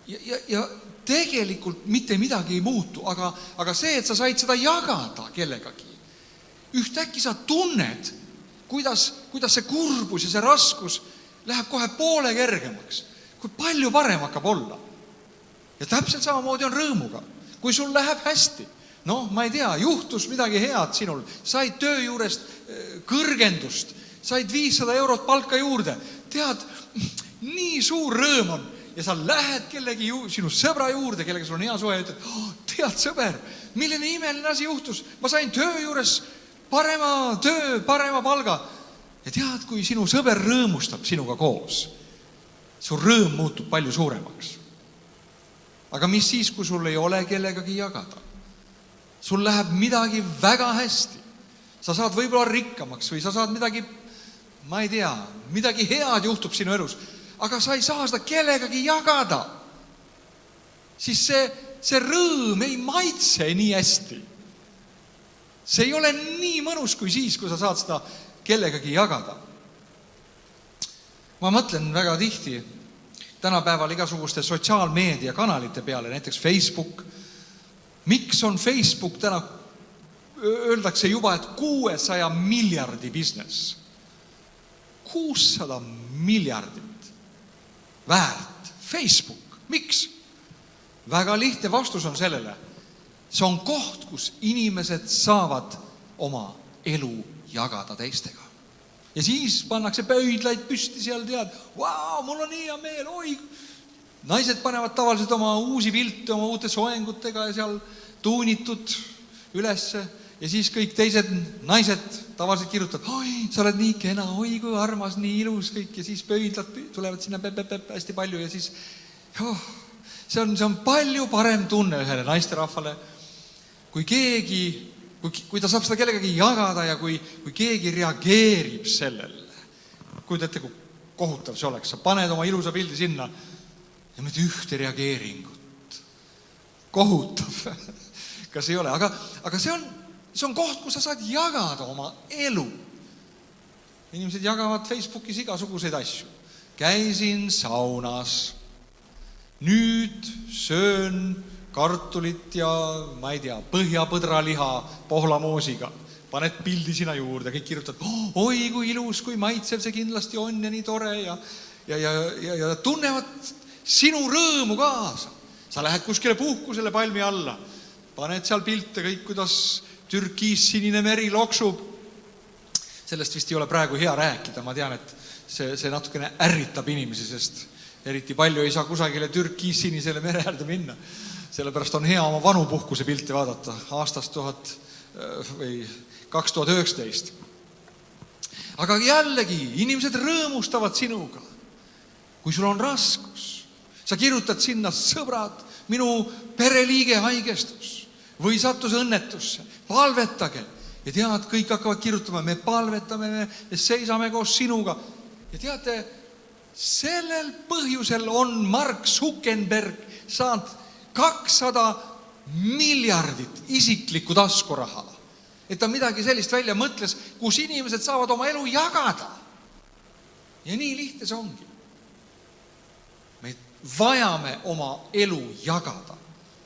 ja tegelikult mitte midagi ei muutu, aga see, et sa said seda jagada kellegagi, ühtäkki sa tunned, kuidas see kurbus ja see raskus läheb kohe poole kergemaks, kui palju parem hakkab olla. Ja täpselt samamoodi on rõõmuga. Kui sul läheb hästi, ma ei tea, juhtus midagi head sinul, said töö juurest kõrgendust, said 500 eurot palka juurde, tead, nii suur rõõm on ja sa lähed kellegi sinu sõbra juurde, kellega sul on hea suhe ja ütled, tead sõber, milline imeline asi juhtus, ma sain töö juures parema palga ja tead, kui sinu sõber rõõmustab sinuga koos, su rõõm muutub palju suuremaks. Aga mis siis, kui sul ei ole kellegagi jagada? Sul läheb midagi väga hästi. Sa saad võib-olla rikkamaks või sa saad midagi, ma ei tea, midagi head juhtub sinu elus, aga sa ei saa seda kellegagi jagada. Siis see rõõm ei maitse nii hästi. See ei ole nii mõnus kui siis, kui sa saad seda kellegagi jagada. Ma mõtlen väga tihti tänapäeval igasuguste sotsiaalmeedia kanalite peale, näiteks Facebook. Miks on Facebook täna, öeldakse juba, et 600 miljardi business. 600 miljardit väärt Facebook. Miks? Väga lihtne vastus on sellele. See on koht, kus inimesed saavad oma elu jagada teistega. Ja siis pannakse pöidlaid püsti seal, tead, mul on hea meel, oi. Naised panevad tavaliselt oma uusi pilte, oma uute soengutega ja seal tuunitud ülesse. Ja siis kõik teised naised tavaliselt kirjutavad, oi, sa oled nii kena, oi kui armas, nii ilus kõik. Ja siis pöidlad tulevad sinna hästi palju ja siis See on palju parem tunne ühele naisterahvale, kui keegi, kui ta saab seda kellegagi jagada ja kui keegi reageerib sellele. Kujutate, kui kohutav see oleks. Sa paned oma ilusa pildi sinna ja mitte ühte reageeringut. Kohutav. Kas ei ole? Aga see on koht, kus sa saad jagada oma elu. Inimesed jagavad Facebookis igasuguseid asju. Käisin saunas. Nüüd söön kartulit ja, ma ei tea, põhjapõdraliha pohlamoosiga. Paned pildi sinna juurde, kõik kirjutad, oi kui ilus, kui maitsev see kindlasti on ja nii tore ja tunnevad sinu rõõmu kaasa. Sa lähed kuskile puhkusele palmi alla, paned seal pilte kõik, kuidas türkiis sinine meri loksub. Sellest vist ei ole praegu hea rääkida, ma tean, et see natukene ärritab inimesi, sest eriti palju ei saa kusagile türkiis sinisele mere äärde minna. Sellepärast on hea oma vanu puhkuse pilte vaadata aastast 2019. Aga jällegi, inimesed rõõmustavad sinuga, kui sul on raskus. Sa kirjutad sinna, sõbrad, minu pereliige haigestus või sattus õnnetusse, palvetage. Ja tead, kõik hakkavad kirjutama, me palvetame, me seisame koos sinuga. Ja teate, sellel põhjusel on Mark Zuckerberg saanud 200 miljardit isiklikku taskuraha. Et ta midagi sellist välja mõtles, kus inimesed saavad oma elu jagada. Ja nii lihtne see ongi. Me vajame oma elu jagada.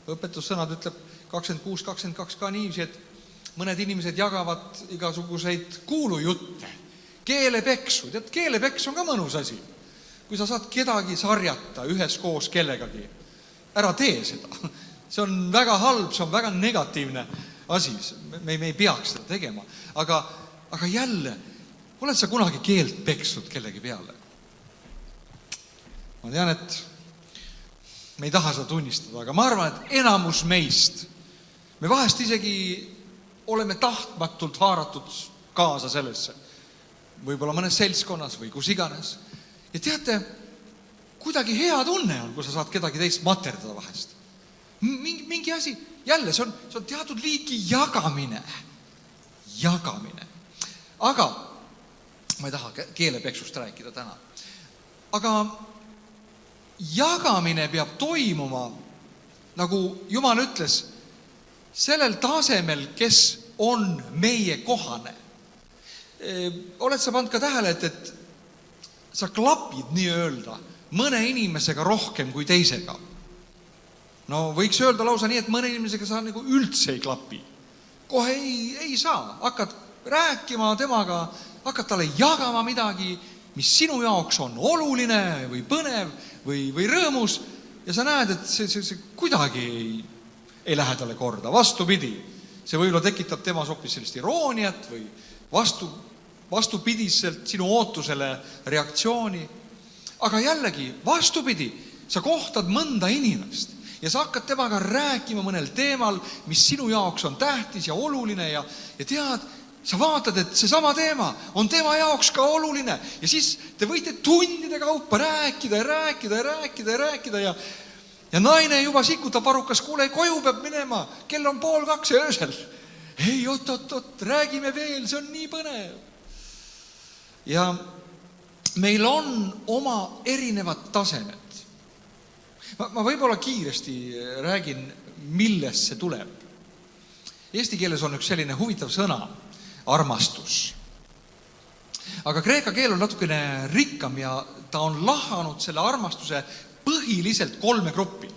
Õpetussõnad ütleb 26-22 ka niiviisi, et mõned inimesed jagavad igasuguseid kuulujutte, keelepeksu. Tead, keelepeks on ka mõnus asi. Kui sa saad kedagi sarjata ühes koos kellegagi, ära tee seda. See on väga halb, see on väga negatiivne asi. Me ei peaks seda tegema. Aga jälle, oled sa kunagi keelt peksnud kellegi peale? Ma tean, et me ei taha seda tunnistada, aga ma arvan, et enamus meist, me vahest isegi oleme tahtmatult haaratud kaasa sellesse. Võib-olla mõnes seltskonnas või kus iganes. Ja teate, kuidagi hea tunne on, kui sa saad kedagi teist materdada vahest. Mingi asi, jälle, see on teatud liiki jagamine. Aga, ma ei taha keelepeksust rääkida täna, aga jagamine peab toimuma, nagu Jumal ütles, sellel tasemel, kes on meie kohane. Oled sa pannud ka tähele, et sa klapid nii öelda mõne inimesega rohkem kui teisega. No võiks öelda lausa nii, et mõne inimesega sa nagu üldse ei klapi. Kohe ei saa. Hakkad rääkima temaga, hakkad talle jagama midagi, mis sinu jaoks on oluline või põnev või rõõmus ja sa näed, et see kuidagi ei lähe talle korda. Vastupidi, see võib-olla tekitab temas hoopis sellist irooniat või vastupidiselt sinu ootusele reaktsiooni. Aga jällegi, vastupidi, sa kohtad mõnda inimest ja sa hakkad temaga rääkima mõnel teemal, mis sinu jaoks on tähtis ja oluline ja tead, sa vaatad, et see sama teema on tema jaoks ka oluline ja siis te võite tundide kaupa rääkida ja naine juba sikutab varukas, kuule, koju peab minema, kell on 1:30 öösel. Ei, oot, räägime veel, see on nii põnev. Ja meil on oma erinevad tasemed. Ma võib-olla kiiresti räägin, millest see tuleb. Eesti keeles on üks selline huvitav sõna, armastus. Aga kreeka keel on natukene rikkam ja ta on lahanud selle armastuse põhiliselt 3 gruppi.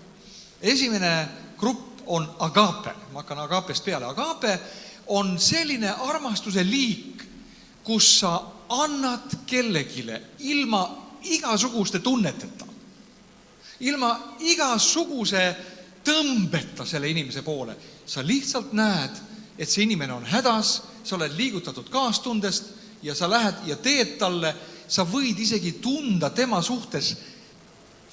Esimene grupp on agape. Ma hakkan agapest peale. Agape on selline armastuse liik, kus sa annad kellegile ilma igasuguste tunneteta, ilma igasuguse tõmbeta selle inimese poole. Sa lihtsalt näed, et see inimene on hädas, sa oled liigutatud kaastundest ja sa lähed ja teed talle, sa võid isegi tunda tema suhtes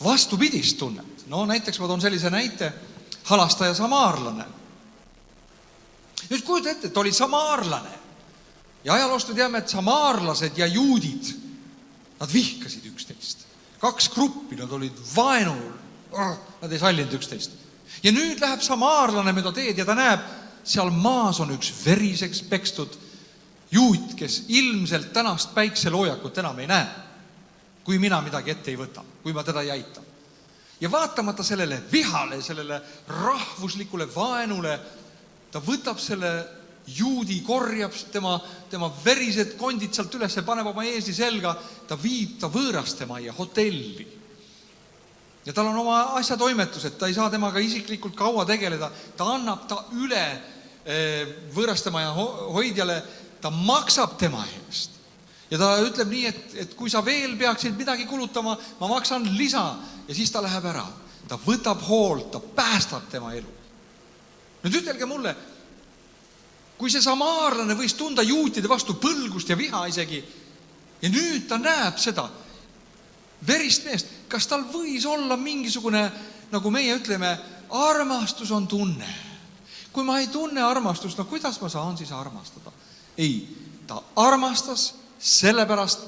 vastupidist tunnet. No näiteks ma toon sellise näite, halastaja samaarlane. Nüüd kujuta ette, et oli samaarlane. Ja ajaloost me teame, et samaarlased ja juudid, nad vihkasid üksteist. 2 gruppi, nad olid vaenul Nad ei sallinud üksteist. Ja nüüd läheb samaarlane mööda teed ja ta näeb, seal maas on üks veriseks pekstud juut, kes ilmselt tänast päikseloojakut enam ei näe, kui mina midagi ette ei võta, kui ma teda ei aita. Ja vaatamata sellele vihale, sellele rahvuslikule vaenule, ta võtab selle juudi, korjab tema verised kondid sealt üles, paneb oma eesli selga, ta viib ta võõrastemajja, hotelli. Ja tal on oma asjatoimetused, ta ei saa temaga isiklikult kaua tegeleda, ta annab ta üle võõrastemaja hoidjale, ta maksab tema eest. Ja ta ütleb nii, et kui sa veel peaksid midagi kulutama, ma maksan lisa ja siis ta läheb ära. Ta võtab hoolt, ta päästab tema elu. Nüüd ütelge mulle, kui see samaarlane võis tunda juutide vastu põlgust ja viha isegi ja nüüd ta näeb seda verist meest, kas tal võis olla mingisugune, nagu meie ütleme, armastus on tunne. Kui ma ei tunne armastust, no kuidas ma saan siis armastada? Ei, ta armastas sellepärast,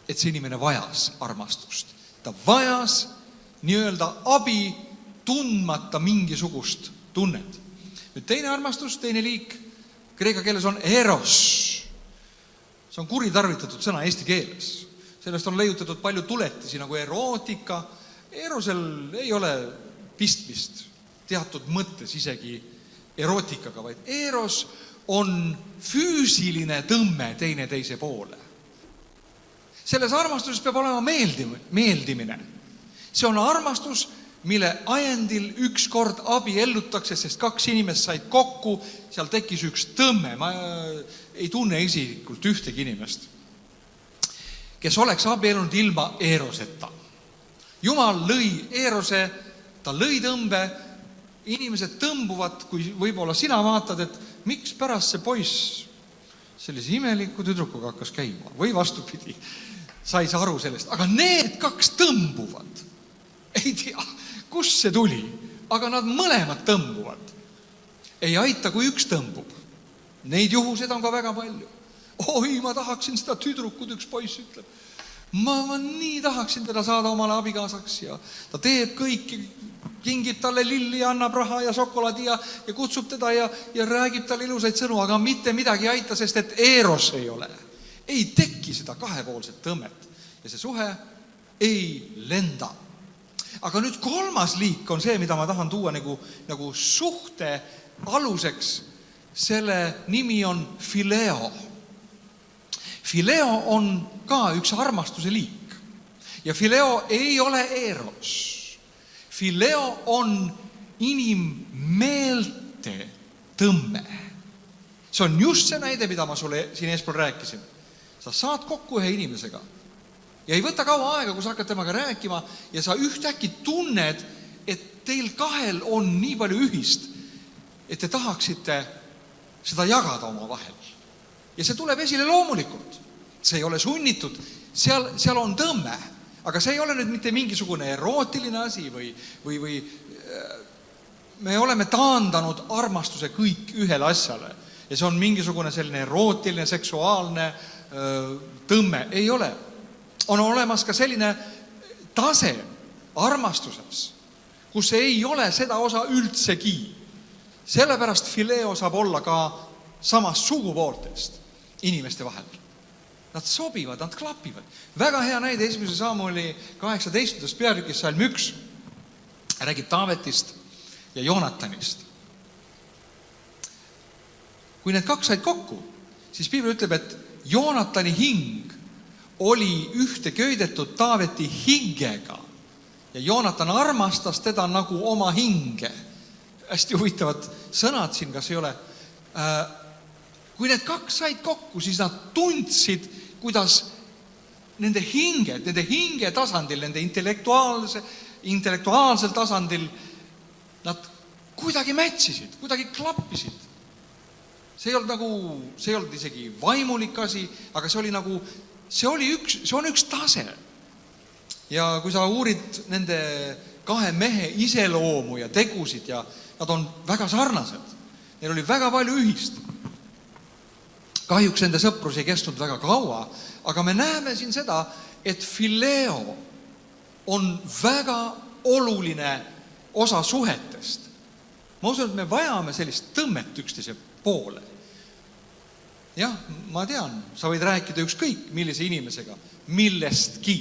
et see inimene vajas armastust. Ta vajas nii-öelda abi tundmata mingisugust tunnet. Nüüd teine armastus, teine liik, kreeka keeles on eros. See on kuritarvitatud sõna eesti keeles. Sellest on leiutatud palju tuletisi nagu erootika. Erosel ei ole pistmist teatud mõttes isegi erootikaga, vaid eros on füüsiline tõmme teine teise poole. Selles armastuses peab olema meeldimine. See on armastus, mille ajendil üks kord abiellutakse, sest kaks inimest said kokku, seal tekkis üks tõmme. Ma ei tunne isiklikult ühtegi inimest, kes oleks abiellunud ilma eeroseta. Jumal lõi eerose, ta lõi tõmbe, inimesed tõmbuvad, kui võib-olla sina vaatad, et miks pärast see poiss sellise imeliku tüdrukuga hakkas käima või vastupidi, sai sa aru sellest, aga need kaks tõmbuvad. Ei tea, kus see tuli, aga nad mõlemad tõmbuvad. Ei aita, kui üks tõmbub. Neid juhused on ka väga palju. Oi, ma tahaksin seda tüdrukut, üks poiss ütleb. Ma nii tahaksin teda saada omale abikaasaks ja ta teeb kõik, kingib talle lilli ja annab raha ja šokolaadi ja kutsub teda ja räägib talle ilusaid sõnu, aga mitte midagi aita, sest et eros ei ole. Ei teki seda kahepoolset tõmmet ja see suhe ei lenda. Aga nüüd kolmas liik on see, mida ma tahan tuua nagu suhte aluseks. Selle nimi on fileo. Fileo on ka üks armastuse liik. Ja fileo ei ole eros. Fileo on inimmeelte tõmme. See on just see näide, mida ma sulle siin eespool rääkisin. Sa saad kokku ühe inimesega ja ei võta kaua aega, kui sa hakkad temaga rääkima ja sa ühtäkki tunned, et teil kahel on nii palju ühist, et te tahaksite seda jagada oma vahel. Ja see tuleb esile loomulikult. See ei ole sunnitud, seal on tõmme, aga see ei ole nüüd mitte mingisugune erootiline asi või me oleme taandanud armastuse kõik ühele asjale ja see on mingisugune selline erootiline, seksuaalne tõmme. Ei ole. On olemas ka selline tase armastuses, kus ei ole seda osa üldsegi. Sellepärast fileo saab olla ka samast sugupooltest inimeste vahel. Nad sobivad, nad klapivad. Väga hea näide 1. Samueli 18. peatükis salm 1 räägib Taavetist ja Joonatanist. Kui need kaks said kokku, siis Piibel ütleb, et Joonatani hing oli ühte köidetud Taaveti hingega ja Joonatan armastas teda nagu oma hinge. Hästi huvitavad sõnad siin, kas ei ole. Kui need kaks said kokku, siis nad tundsid, kuidas nende hinge tasandil, nende intellektuaalsel tasandil nad kuidagi mätsisid, kuidagi klappisid. See ei olnud isegi vaimulik asi, aga see on üks tase. Ja kui sa uurid nende kahe mehe iseloomu ja tegusid ja nad on väga sarnased, neil oli väga palju ühist. Kahjuks nende sõprus ei kestnud väga kaua, aga me näeme siin seda, et fileo on väga oluline osa suhetest. Ma usun, et me vajame sellist tõmmet üksteise poole. Jah, ma tean, sa võid rääkida ükskõik millise inimesega, millestki.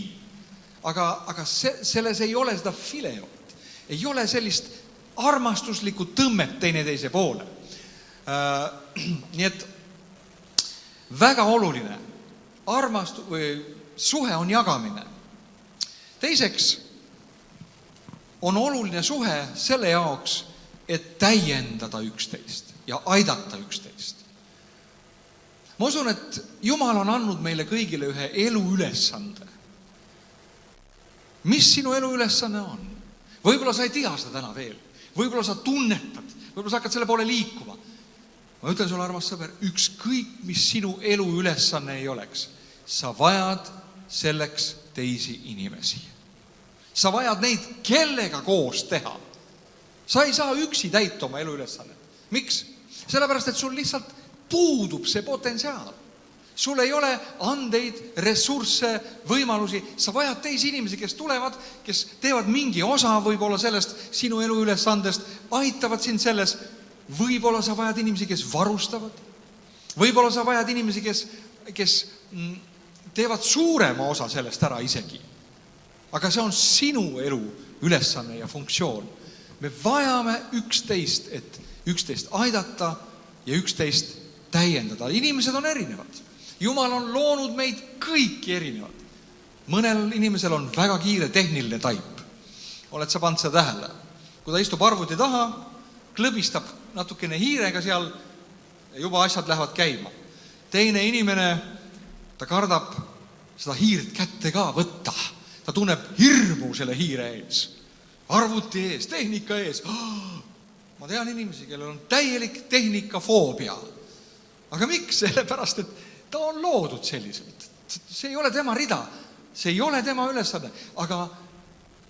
Aga selles ei ole seda fileot. Ei ole sellist armastuslikku tõmmet teineteise poole. Nii et väga oluline suhe on jagamine. Teiseks on oluline suhe selle jaoks, et täiendada üksteist ja aidata üksteist. Ma usun, et Jumal on andnud meile kõigile ühe elu ülesande. Mis sinu elu ülesanne on? Võib-olla sa ei tea seda täna veel. Võib-olla sa tunnetad. Võib-olla sa hakkad selle poole liikuma. Ma ütlen sulle, armas sõber, ükskõik, mis sinu elu ülesanne ei oleks, sa vajad selleks teisi inimesi. Sa vajad neid, kellega koos teha. Sa ei saa üksi täita oma elu ülesannet. Miks? Sellepärast, et sul lihtsalt puudub see potentsiaal. Sul ei ole andeid, ressursse, võimalusi. Sa vajad teisi inimesi, kes tulevad, kes teevad mingi osa võib-olla sellest sinu elu ülesandest, aitavad sind selles. Võib-olla sa vajad inimesi, kes varustavad. Võib-olla sa vajad inimesi, kes teevad suurema osa sellest ära isegi. Aga see on sinu elu ülesanne ja funktsioon. Me vajame üksteist, et üksteist aidata ja üksteist täiendada. Inimesed on erinevad. Jumal on loonud meid kõiki erinevad. Mõnel inimesel on väga kiire tehniline taip. Oled sa pannud seda tähele? Kui ta istub arvuti taha, klõbistab natukene hiirega seal, juba asjad lähevad käima. Teine inimene, ta kardab seda hiirt kätte ka võtta. Ta tunneb hirmu selle hiire ees. Arvuti ees, tehnika ees. Ma tean inimesi, kellel on täielik tehnikafoobia. Aga miks? Sellepärast, et ta on loodud selliselt. See ei ole tema rida. See ei ole tema ülesanne. Aga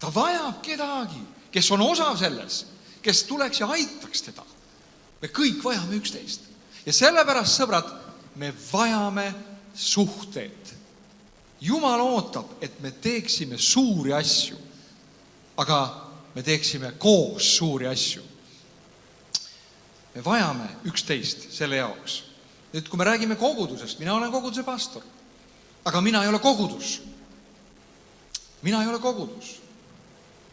ta vajab kedagi, kes on osav selles, kes tuleks ja aitaks teda. Me kõik vajame üksteist. Ja sellepärast, sõbrad, me vajame suhteid. Jumal ootab, et me teeksime suuri asju, aga me teeksime koos suuri asju. Me vajame üksteist selle jaoks. Nüüd, kui me räägime kogudusest, mina olen koguduse pastor, aga mina ei ole kogudus. Mina ei ole kogudus.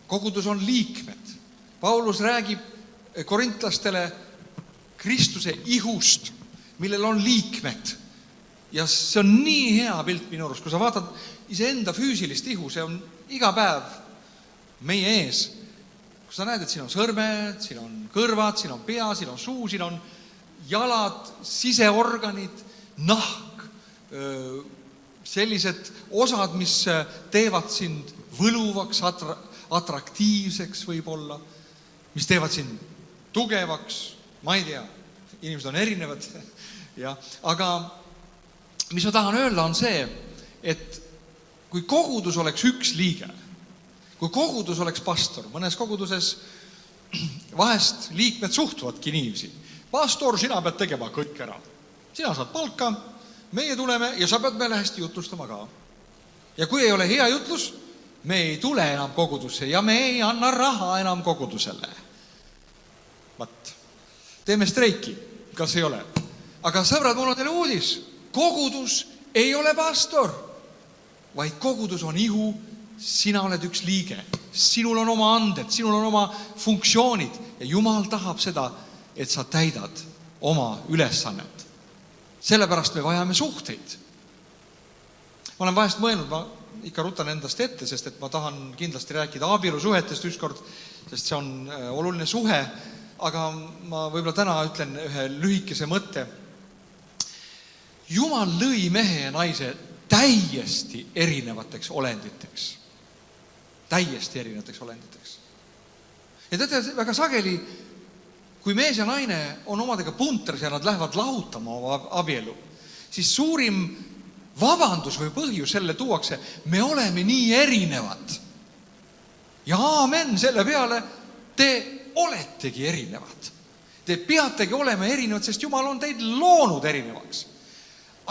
Kogudus on liikmed. Paulus räägib korintlastele Kristuse ihust, millel on liikmed. Ja see on nii hea pilt minu arust, kui sa vaatad iseenda füüsilist ihu, see on iga päev meie ees. Kui sa näed, et siin on sõrmed, siin on kõrvad, siin on pea, siin on suu, siin on jalad, siseorganid, nahk, sellised osad, mis teevad sind võluvaks, atraktiivseks võib-olla, mis teevad sind tugevaks, ma ei tea, inimesed on erinevad, ja, aga mis ma tahan öelda on see, et kui kogudus oleks üks liige, kui kogudus oleks pastor, mõnes koguduses vahest liikmed suhtuvadki niiviisi. Pastor, sina pead tegema kõik ära. Sina saad palka, meie tuleme ja sa pead meile hästi jutlustama ka. Ja kui ei ole hea jutlus, me ei tule enam kogudusse ja me ei anna raha enam kogudusele. Teeme streiki, kas ei ole? Aga sõbrad, mul on teile uudis. Kogudus ei ole pastor, vaid kogudus on ihu, sina oled üks liige. Sinul on oma anded, sinul on oma funktsioonid ja Jumal tahab seda, et sa täidad oma ülesannet. Sellepärast me vajame suhteid. Ma olen vahest mõelnud, ma ikka rutan endast ette, sest et ma tahan kindlasti rääkida abielusuhetest ükskord, sest see on oluline suhe, aga ma võib-olla täna ütlen ühe lühikese mõtte. Jumal lõi mehe ja naise täiesti erinevateks olenditeks. Täiesti erinevateks olenditeks. Ja teate, väga sageli, kui mees ja naine on omadega puntras ja nad lähevad lahutama oma abielu, siis suurim vabandus või põhjus selle tuuakse, me oleme nii erinevad. Ja aamen selle peale, te oletegi erinevad. Te peategi olema erinevad, sest Jumal on teid loonud erinevaks.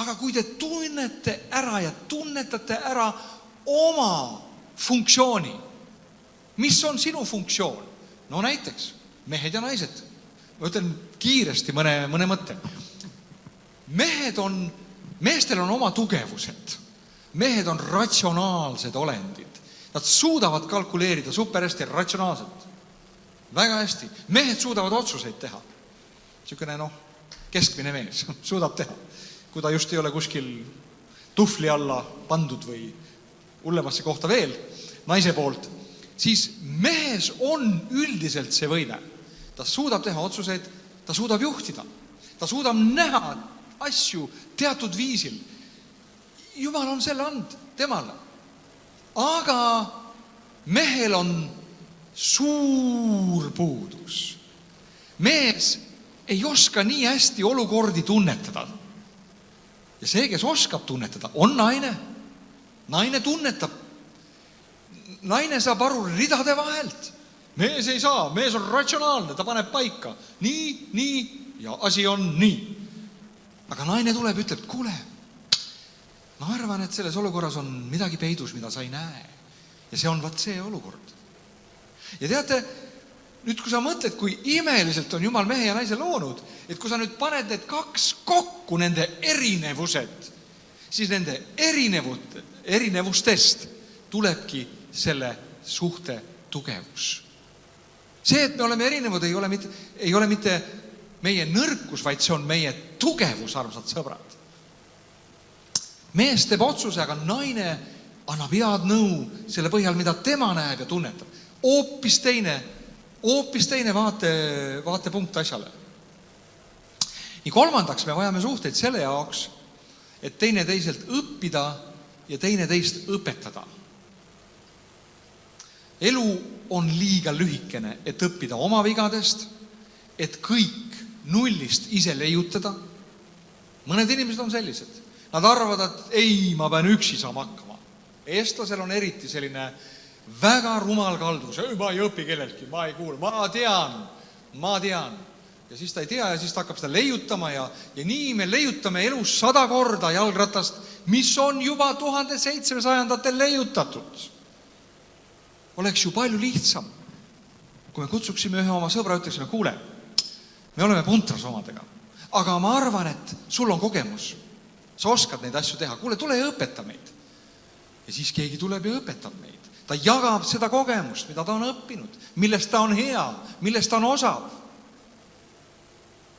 Aga kui te tunnete ära ja tunnetate ära oma funktsiooni. Mis on sinu funktsioon? No näiteks mehed ja naised. Ma ütlen kiiresti mõne mõtte. Meestel on oma tugevused. Mehed on ratsionaalsed olendid. Nad suudavad kalkuleerida super hästi ratsionaalselt. Väga hästi. Mehed suudavad otsuseid teha. Niisugune keskmine mees suudab teha. Kui ta just ei ole kuskil tuhvli alla pandud või hullemasse kohta veel naise poolt, siis mehes on üldiselt see võime. Ta suudab teha otsuseid, ta suudab juhtida. Ta suudab näha asju teatud viisil. Jumal on selle and temale. Aga mehel on suur puudus. Mees ei oska nii hästi olukordi tunnetada. Ja see, kes oskab tunnetada, on naine. Naine tunnetab. Naine saab aru ridade vahelt. Mees ei saa, mees on ratsionaalne, ta paneb paika. Nii ja asi on nii. Aga naine tuleb ja ütleb, kuule, ma arvan, et selles olukorras on midagi peidus, mida sa ei näe. Ja see on see olukord. Ja teate, nüüd kui sa mõtled, kui imeliselt on Jumal mehe ja naise loonud, et kui sa nüüd paned need kaks kokku, nende erinevused, siis nende erinevustest tulebki selle suhte tugevus. See, et me oleme erinevad, ei ole mitte meie nõrkus, vaid see on meie tugevus, armsad sõbrad. Mees teeb otsuse, aga naine annab head nõu selle põhjal, mida tema näeb ja tunnetab. Hoopis teine vaatepunkt asjale. Nii kolmandaks me vajame suhteid selle jaoks, et teine teiselt õppida ja teine teist õpetada. Elu on liiga lühikene, et õppida oma vigadest, et kõik nullist ise leiutada. Mõned inimesed on sellised. Nad arvavad, et ei, ma pean üksi saama hakkama. Eestlasel on eriti selline väga rumal kalduvus. Ei, ma ei õpi kelleltki, ma ei kuule, ma tean. Ja siis ta ei tea ja siis ta hakkab seda leiutama ja nii me leiutame elus 100 korda jalgratast, mis on juba 1700-ndatel leiutatud. Oleks ju palju lihtsam, kui me kutsuksime ühe oma sõbra, ütleksime, kuule, me oleme puntras omadega, aga ma arvan, et sul on kogemus. Sa oskad neid asju teha. Kuule, tule ja õpeta meid. Ja siis keegi tuleb ja õpetab meid. Ta jagab seda kogemust, mida ta on õppinud, millest ta on hea, millest ta on osav.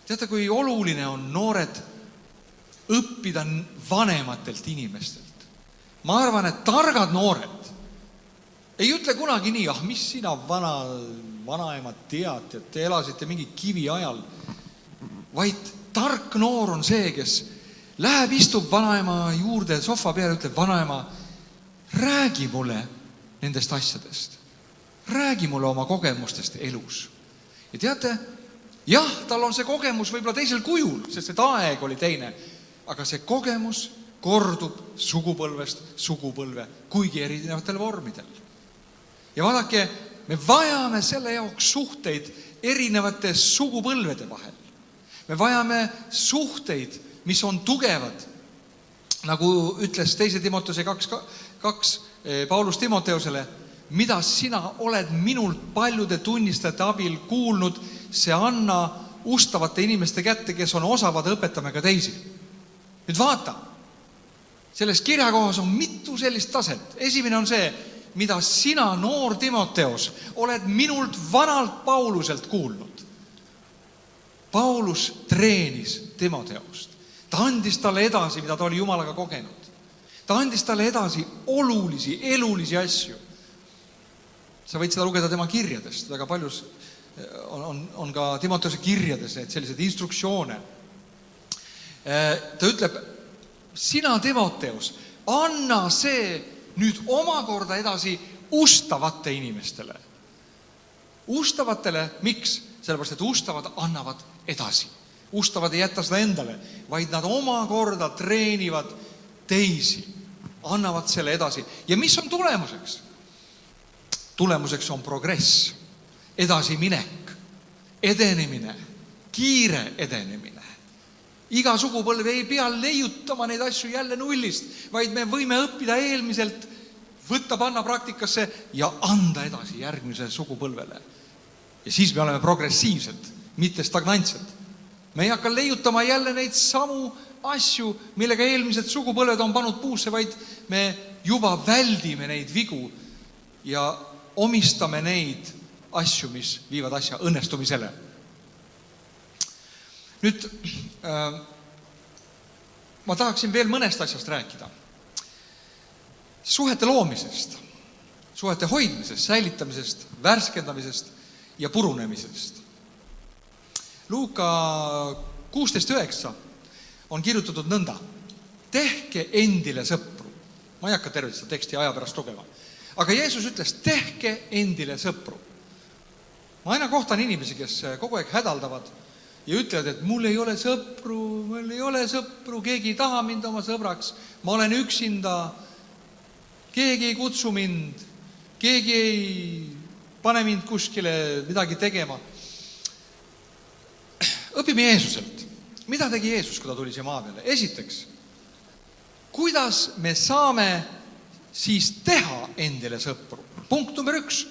Teate, kui oluline on noored õppida vanematelt inimestelt. Ma arvan, et targad noored ei ütle kunagi nii, mis sina vanaemad tead, et te elasite mingi kivi ajal, vaid tark noor on see, kes läheb, istub vanaema juurde sohva peale, ütleb, vanaema, räägi mulle nendest asjadest. Räägi mulle oma kogemustest elus. Ja teate, jah, tal on see kogemus võib-olla teisel kujul, sest see aeg oli teine, aga see kogemus kordub sugupõlvest sugupõlve, kuigi erinevatel vormidel. Ja vaadake, me vajame selle jaoks suhteid erinevate sugupõlvede vahel. Me vajame suhteid, mis on tugevad. Nagu ütles 2. Timoteuse 2, Paulus Timoteusele, mida sina oled minult paljude tunnistajate abil kuulnud, see anna ustavate inimeste kätte, kes on osavad õpetama ka teisi. Nüüd vaata, selles kirjakohas on mitu sellist taset. Esimene on see, mida sina, noor Timoteos, oled minult vanalt Pauluselt kuulnud. Paulus treenis Timoteost. Ta andis talle edasi, mida ta oli Jumalaga kogenud. Ta andis talle edasi olulisi, elulisi asju. Sa võid seda lugeda tema kirjadest. Väga paljus on ka Timoteose kirjades sellised instruktsioone. Ta ütleb, sina, Timoteos, anna see nüüd omakorda edasi ustavate inimestele. Ustavatele, miks? Sellepärast, et ustavad annavad edasi. Ustavad ei jätta seda endale, vaid nad omakorda treenivad teisi, annavad selle edasi. Ja mis on tulemuseks? Tulemuseks on progress, edasiminek, edenemine, kiire edenemine. Iga sugupõlv ei pea leiutama neid asju jälle nullist, vaid me võime õppida eelmiselt võtta, panna praktikasse ja anda edasi järgmisele sugupõlvele. Ja siis me oleme progressiivsed, mitte stagnantsed. Me ei hakka leiutama jälle neid samu asju, millega eelmised sugupõlved on pannud puusse, vaid me juba väldime neid vigu ja omistame neid asju, mis viivad asja õnnestumisele. Nüüd ma tahaksin veel mõnest asjast rääkida. Suhete loomisest, suhete hoidmisest, säilitamisest, värskendamisest ja purunemisest. Luuka 16:9 on kirjutatud nõnda. Tehke endile sõpru. Ma ei hakka tervet seda teksti aja pärast lugema. Aga Jeesus ütles, tehke endile sõpru. Ma aina kohtan inimesi, kes kogu aeg hädaldavad ja ütlevad, et mul ei ole sõpru, keegi ei taha mind oma sõbraks, ma olen üksinda, keegi ei kutsu mind, keegi ei pane mind kuskile midagi tegema. Õpime Jeesuselt. Mida tegi Jeesus, kui ta tuli siia maa peale? Esiteks, kuidas me saame siis teha endile sõpru? Punkt number 1.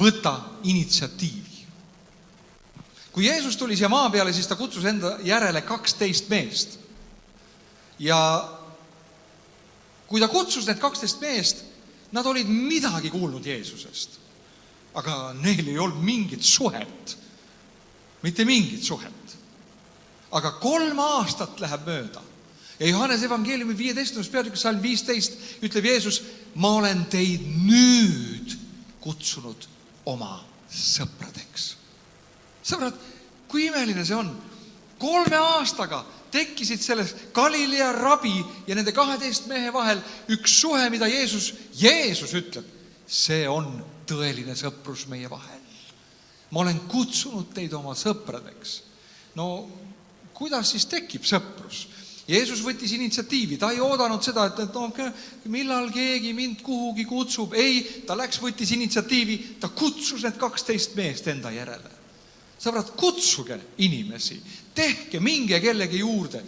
Võta initsiatiivi. Kui Jeesus tuli siia maa peale, siis ta kutsus enda järele 12 meest. Ja kui ta kutsus need 12 meest, nad olid midagi kuulnud Jeesusest. Aga neil ei olnud mingit suhet. Mitte mingit suhet. Aga 3 aastat läheb mööda. Ja Johannes evangeeliumi 15. peatükis salm 15 ütleb Jeesus, ma olen teid nüüd kutsunud oma sõpradeks. Sõbrad, kui imeline see on. 3 aastaga tekkisid selles Galilea rabi ja nende 12 mehe vahel üks suhe, mida Jeesus ütleb. See on tõeline sõprus meie vahel. Ma olen kutsunud teid oma sõpradeks. No, kuidas siis tekib sõprus? Jeesus võttis initsiatiivi, ta ei oodanud seda, et millal keegi mind kuhugi kutsub. Ei, ta võttis initsiatiivi, ta kutsus need 12 meest enda järele. Sõbrad, kutsuge inimesi, tehke, minge kellegi juurde,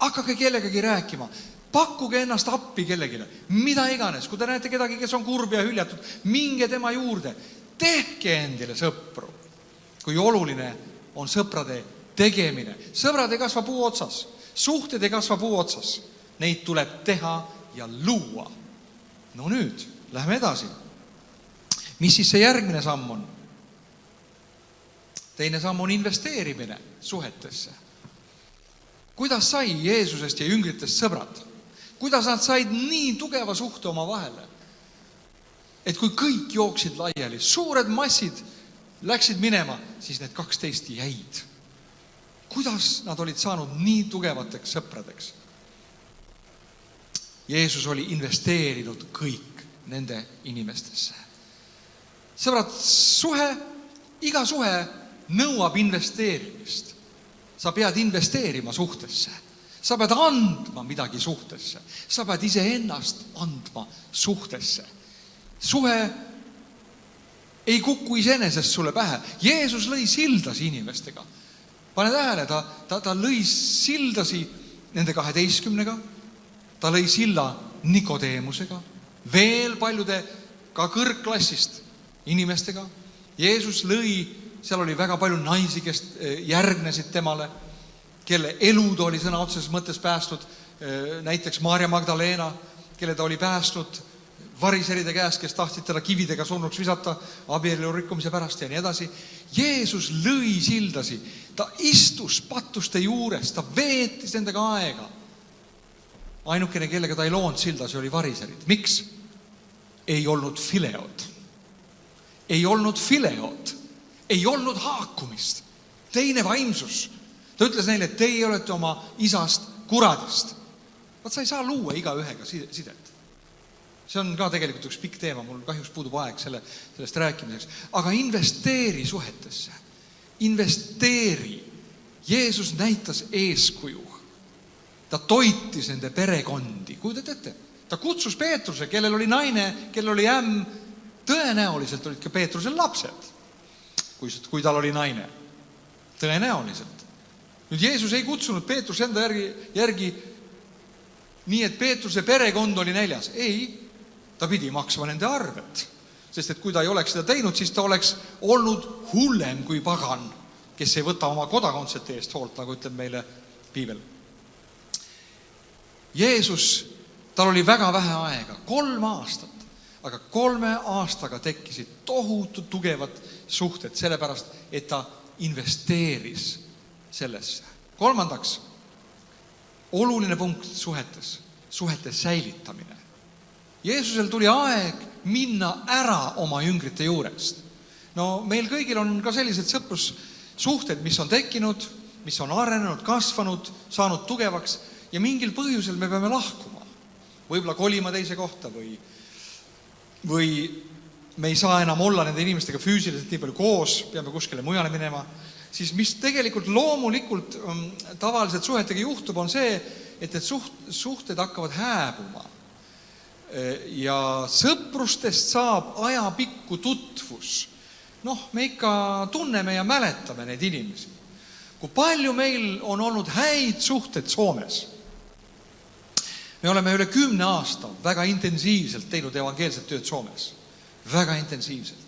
hakkage kellegagi rääkima, pakkuge ennast appi kellegile, mida iganes. Kui te näete kedagi, kes on kurb ja hüljatud, minge tema juurde, tehke endile sõpru. Kui oluline on sõprade tegemine. Sõbrad ei kasva puu otsas. Suhted ei kasva puu otsas. Neid tuleb teha ja luua. No nüüd, lähme edasi. Mis siis see järgmine samm on? Teine samm on investeerimine suhetesse. Kuidas sai Jeesusest ja jüngritest sõbrad? Kuidas nad said nii tugeva suhte oma vahele? Et kui kõik jooksid laiali, suured massid läksid minema, siis need 12 jäid. Kuidas nad olid saanud nii tugevateks sõpradeks? Jeesus oli investeerinud kõik nende inimestesse. Sõbrad, iga suhe nõuab investeerimist. Sa pead investeerima suhtesse. Sa pead andma midagi suhtesse. Sa pead iseennast andma suhtesse. Suhe ei kuku iseenesest sulle pähe. Jeesus lõi sildasi inimestega. Pane tähele, ta lõi sildasi nende 12-ga, ta lõi silla Nikodeemusega, veel paljude ka kõrgklassist inimestega. Jeesus lõi, seal oli väga palju naisi, kes järgnesid temale, kelle elud oli sõna otseses mõttes päästud, näiteks Maarja Magdalena, kelle ta oli päästnud variseride käest, kes tahtsid teda kividega surnuks visata abielu rikkumise pärast ja nii edasi. Jeesus lõi sildasi, ta istus patuste juures, ta veetis nendega aega. Ainukene, kellega ta ei loonud sildasi, oli variserid. Miks? Ei olnud fileod. Ei olnud fileod. Ei olnud haakumist. Teine vaimsus. Ta ütles neile, et teie olete oma isast kuradist. Vaat sa ei saa luua iga ühega sidet. See on ka tegelikult üks pikk teema, mul kahjuks puudub aeg sellest rääkimiseks. Aga investeeri suhetesse. Investeeri. Jeesus näitas eeskuju. Ta toitis nende perekondi. Kujutate ette? Ta kutsus Peetruse, kellel oli naine, kellel oli ämm. Tõenäoliselt olid ka Peetrusel lapsed, kui tal oli naine. Tõenäoliselt. Nüüd Jeesus ei kutsunud Peetrus enda järgi nii, et Peetruse perekond oli näljas. Ei. Ta pidi maksma nende arvet, sest et kui ta ei oleks seda teinud, siis ta oleks olnud hullem kui pagan, kes ei võta oma kodakondsete eest hoolt, nagu ütleb meile piibel. Jeesus, tal oli väga vähe aega, 3 aastat, aga 3 aastaga tekkisid tohutu tugevad suhted, sellepärast, et ta investeeris sellesse. 3. oluline punkt suhetes, suhete säilitamine. Jeesusel tuli aeg minna ära oma jüngrite juurest. No meil kõigil on ka sellised sõprussuhted, mis on tekkinud, mis on arenenud, kasvanud, saanud tugevaks ja mingil põhjusel me peame lahkuma. Võib-olla kolima teise kohta või me ei saa enam olla nende inimestega füüsiliselt nii palju koos, peame kuskile mujale minema. Siis mis tegelikult loomulikult tavaliselt suhetega juhtub, on see, et need suhted hakkavad hääbuma. Ja sõprustest saab ajapikku tutvus. Me ikka tunneme ja mäletame neid inimesi. Kui palju meil on olnud häid suhted Soomes. Me oleme üle 10 aasta väga intensiivselt teinud evangeelset tööd Soomes. Väga intensiivselt.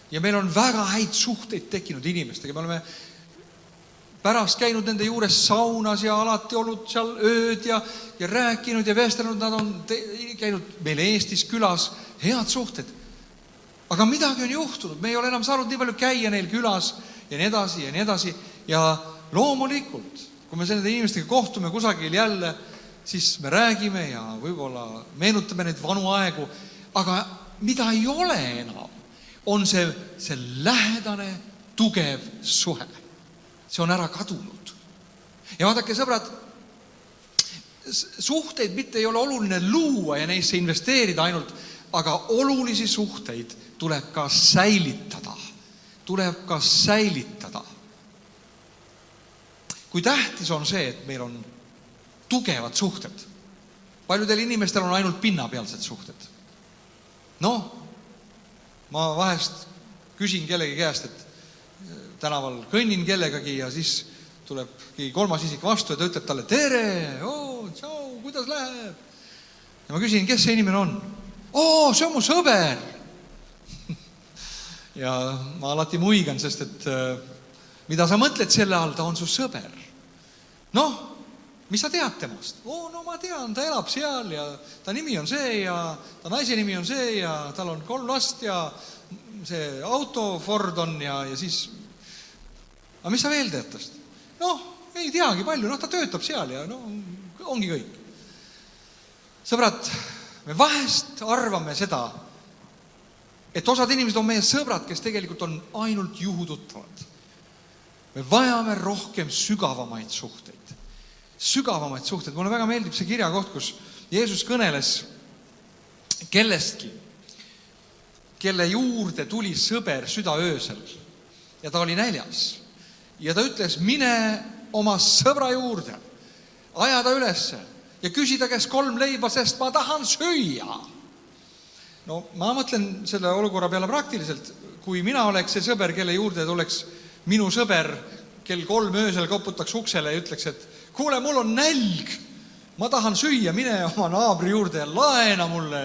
Ja meil on väga häid suhteid tekkinud inimestega. Me oleme pärast käinud nende juures saunas ja alati olnud seal ööd ja rääkinud ja vestelnud. Nad on käinud meil Eestis külas, head suhted. Aga midagi on juhtunud. Me ei ole enam saanud nii palju käia neil külas ja nii edasi ja nii edasi. Ja loomulikult, kui me nende inimestega kohtume kusagil jälle, siis me räägime ja võib-olla meenutame neid vanu aegu. Aga mida ei ole enam, on see lähedane, tugev suhe. See on ära kadunud. Ja vaadake, sõbrad, suhteid mitte ei ole oluline luua ja neisse investeerida ainult, aga olulisi suhteid tuleb ka säilitada. Tuleb ka säilitada. Kui tähtis on see, et meil on tugevad suhted. Paljudel inimestel on ainult pinnapealsed suhted. Ma vahest küsin kellegi käest, et tänaval kõnnin kellegagi ja siis tuleb kolmas isik vastu ja ta ütleb talle tere, tšau, kuidas läheb? Ja ma küsin, kes see inimene on? See on mu sõber. Ja ma alati muigan, sest et mida sa mõtled selle all, ta on su sõber. Mis sa tead temast? Ma tean, ta elab seal ja ta nimi on see ja ta naise nimi on see ja tal on 3 last ja see auto Ford on ja siis... Aga mis sa veel tead tast? Ei teagi palju, ta töötab seal ja ongi kõik. Sõbrad, me vahest arvame seda, et osad inimesed on meie sõbrad, kes tegelikult on ainult juhututtavad. Me vajame rohkem sügavamaid suhteid. Sügavamaid suhteid. Mulle väga meeldib see kirjakoht, kus Jeesus kõneles kellestki, kelle juurde tuli sõber südaöösel ja ta oli näljas. Ja ta ütles, mine oma sõbra juurde, aja ta ülesse ja küsi ta käest 3 leiba, sest ma tahan süüa. Ma mõtlen selle olukorra peale praktiliselt, kui mina oleks see sõber, kelle juurde tuleks minu sõber, kell 3 öösel koputaks uksele ja ütleks, et kuule, mul on nälg, ma tahan süüa, mine oma naabri juurde ja laena mulle,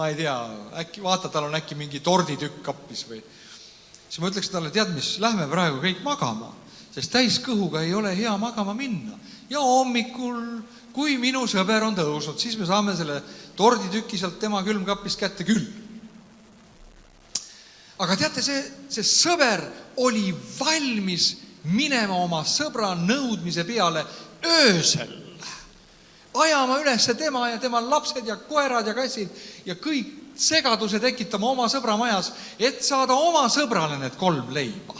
ma ei tea, äkki vaata, tal on äkki mingi torditükk kappis või. Siis ma ütleks talle, tead mis, lähme praegu kõik magama. Sest täiskõhuga ei ole hea magama minna. Ja hommikul, kui minu sõber on tõusnud, siis me saame selle torditüki sealt tema külmkapist kätte küll. Aga teate, see sõber oli valmis minema oma sõbra nõudmise peale öösel. Ajama üles tema ja tema lapsed ja koerad ja kassid ja kõik segaduse tekitama oma sõbra majas, et saada oma sõbrale need 3 leiba.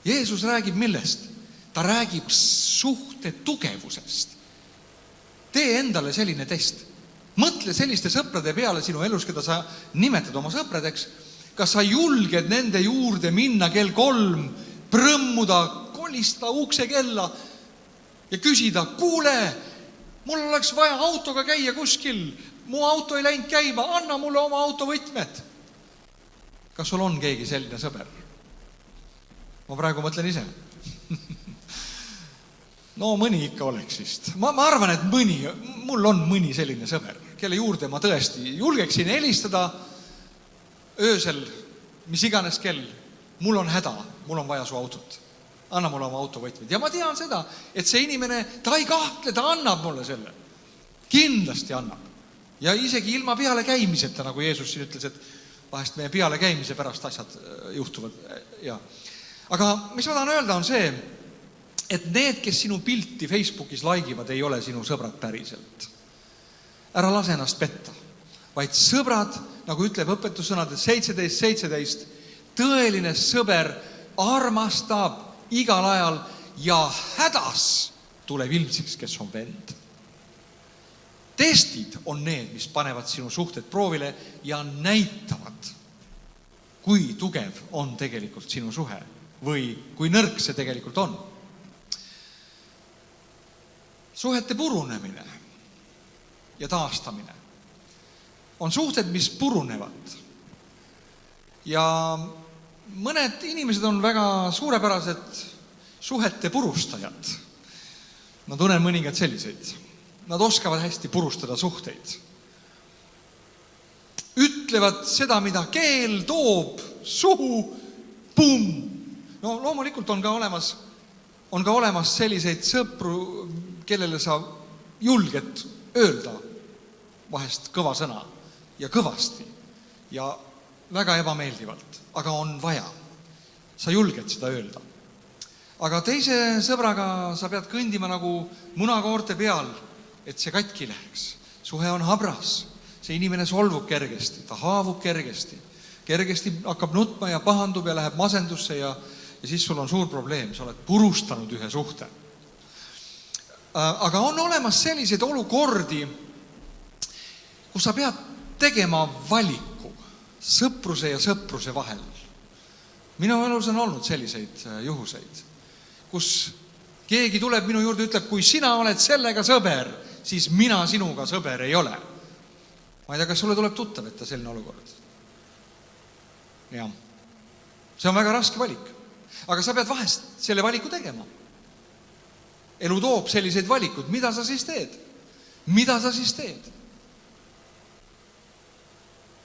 Jeesus räägib millest? Ta räägib suhte tugevusest. Tee endale selline test. Mõtle selliste sõprade peale sinu elus, keda sa nimetad oma sõpradeks. Kas sa julged nende juurde minna kell 3, prõmmuda, kolistada ukse kella ja küsida, kuule, mul oleks vaja autoga käia kuskil, mu auto ei läinud käima, anna mulle oma autovõtmed. Kas sul on keegi selline sõber? Ma praegu mõtlen ise. Mõni ikka oleks vist. Ma arvan, et mul on mõni selline sõber. kelle juurde ma tõesti julgeksin helistada öösel, mis iganes kell. Mul on häda, mul on vaja su autot. Anna mulle oma autovõtmed. Ja ma tean seda, et see inimene, ta ei kahtle, ta annab mulle selle. Kindlasti annab. Ja isegi ilma peale käimiseta, nagu Jeesus siin ütles, et vahest meie peale käimise pärast asjad juhtuvad. Ja. Aga mis ma tahan öelda on see, et need, kes sinu pilti Facebookis laigivad, ei ole sinu sõbrad päriselt. Ära lase ennast petta, vaid sõbrad, nagu ütleb õpetussõnades 17:17, tõeline sõber armastab igal ajal ja hädas tuleb ilmsiks, kes on vend. Testid on need, mis panevad sinu suhted proovile ja näitavad, kui tugev on tegelikult sinu suhe või kui nõrk see tegelikult on. Suhete purunemine ja taastamine on suhted, mis purunevad. Ja mõned inimesed on väga suurepärased suhete purustajad. Ma tunnen mõningad selliseid. Nad oskavad hästi purustada suhteid. Ütlevad seda, mida keel toob suhu, pum. No loomulikult on ka olemas selliseid sõpru, kellele sa julged öelda vahest kõva sõna ja kõvasti ja väga ebameeldivalt, aga on vaja. Sa julged seda öelda. Aga teise sõbraga sa pead kõndima nagu munakoorte peal, et see katki läheks. Suhe on habras. See inimene solvub kergesti, ta haavub kergesti. Kergesti hakkab nutma ja pahandub ja läheb masendusse ja siis sul on suur probleem. Sa oled purustanud ühe suhte. Aga on olemas selliseid olukordi, kus sa pead tegema valiku sõpruse ja sõpruse vahel. Minu elus on olnud selliseid juhuseid, kus keegi tuleb minu juurde ja ütleb, kui sina oled sellega sõber, siis mina sinuga sõber ei ole. Ma ei tea, kas sulle tuleb tuttav, et selline olukord. Ja. See on väga raske valik. Aga sa pead vahest selle valiku tegema. Elu toob selliseid valikud. Mida sa siis teed? Mida sa siis teed?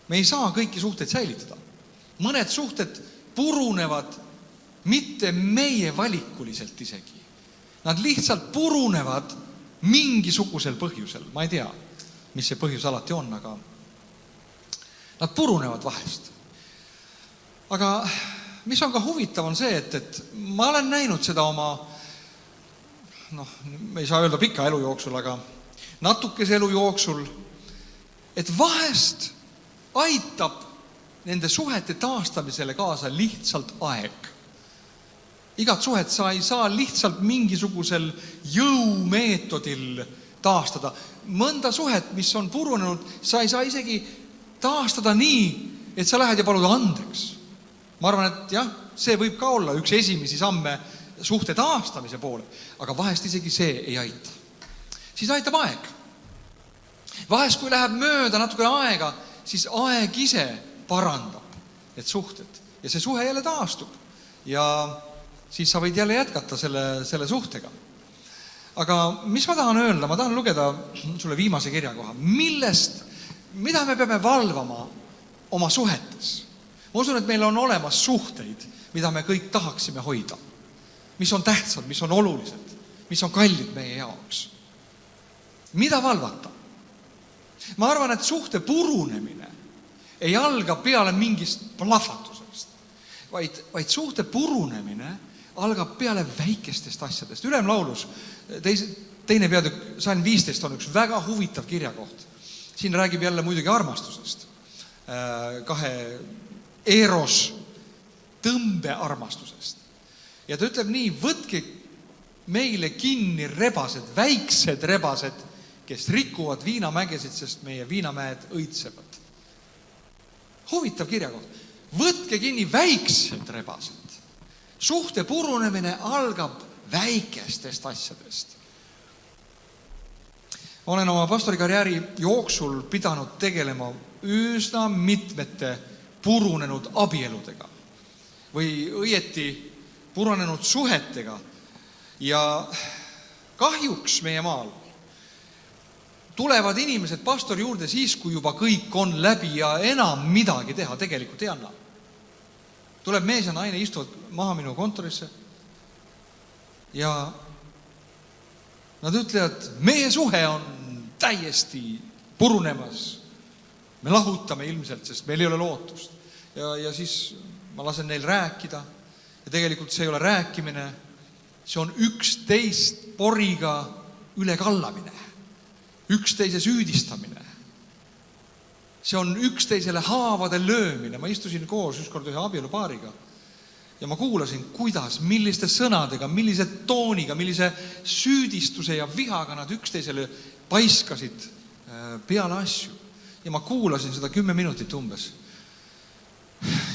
Me ei saa kõiki suhteid säilitada. Mõned suhted purunevad mitte meie valikuliselt isegi. Nad lihtsalt purunevad mingisugusel põhjusel. Ma ei tea, mis see põhjus alati on, aga nad purunevad vahest. Aga mis on ka huvitav on see, et ma olen näinud seda oma, me ei saa öelda pika elu jooksul, aga natukese elu jooksul, et vahest aitab nende suhete taastamisele kaasa lihtsalt aeg. Igat suhet sa ei saa lihtsalt mingisugusel jõumeetodil taastada. Mõnda suhet, mis on purunenud, sa ei saa isegi taastada nii, et sa lähed ja palud andeks. Ma arvan, et jah, see võib ka olla üks esimesi samme suhte taastamise poole, aga vahest isegi see ei aita. Siis aitab aeg. Vahest, kui läheb mööda natukene aega, siis aeg ise parandab need suhted ja see suhe jälle taastub ja siis sa võid jälle jätkata selle suhtega. Aga mis ma tahan öelda? Ma tahan lugeda sulle viimase kirja koha. Mida me peame valvama oma suhetes? Ma usun, et meil on olemas suhteid, mida me kõik tahaksime hoida. Mis on tähtsad, mis on olulised, mis on kallid meie jaoks. Mida valvata? Ma arvan, et suhte purunemine ei alga peale mingist plahvatusest, vaid suhte purunemine algab peale väikestest asjadest. Ülemlaulus, teine peatükk, Salm 15 on üks väga huvitav kirjakoht. Siin räägib jälle muidugi armastusest. Kahe eros tõmbearmastusest. Ja ta ütleb nii, võtke meile kinni rebased, väiksed rebased, kes rikuvad viinamägesid, sest meie viinamäed õitsevad. Huvitav kirjakoht. Võtke kinni väiksed rebased. Suhte purunemine algab väikestest asjadest. Olen oma pastorikarjääri jooksul pidanud tegelema üsna mitmete purunenud abieludega või õieti purunenud suhetega. Ja kahjuks meie maal tulevad inimesed pastori juurde siis, kui juba kõik on läbi ja enam midagi teha tegelikult ei anna. Tuleb mees ja naine, istuvad maha minu kontorisse ja nad ütlevad, meie suhe on täiesti purunemas. Me lahutame ilmselt, sest meil ei ole lootust. Ja siis ma lasen neil rääkida. Ja tegelikult see ei ole rääkimine. See on üksteist poriga üle kallamine. Üksteise süüdistamine. See on üksteisele haavade löömine. Ma istusin koos ükskord ühe abielupaariga ja ma kuulasin, kuidas, milliste sõnadega, millise tooniga, millise süüdistuse ja vihaga nad üksteisele paiskasid peale asju. Ja ma kuulasin seda 10 minutit umbes.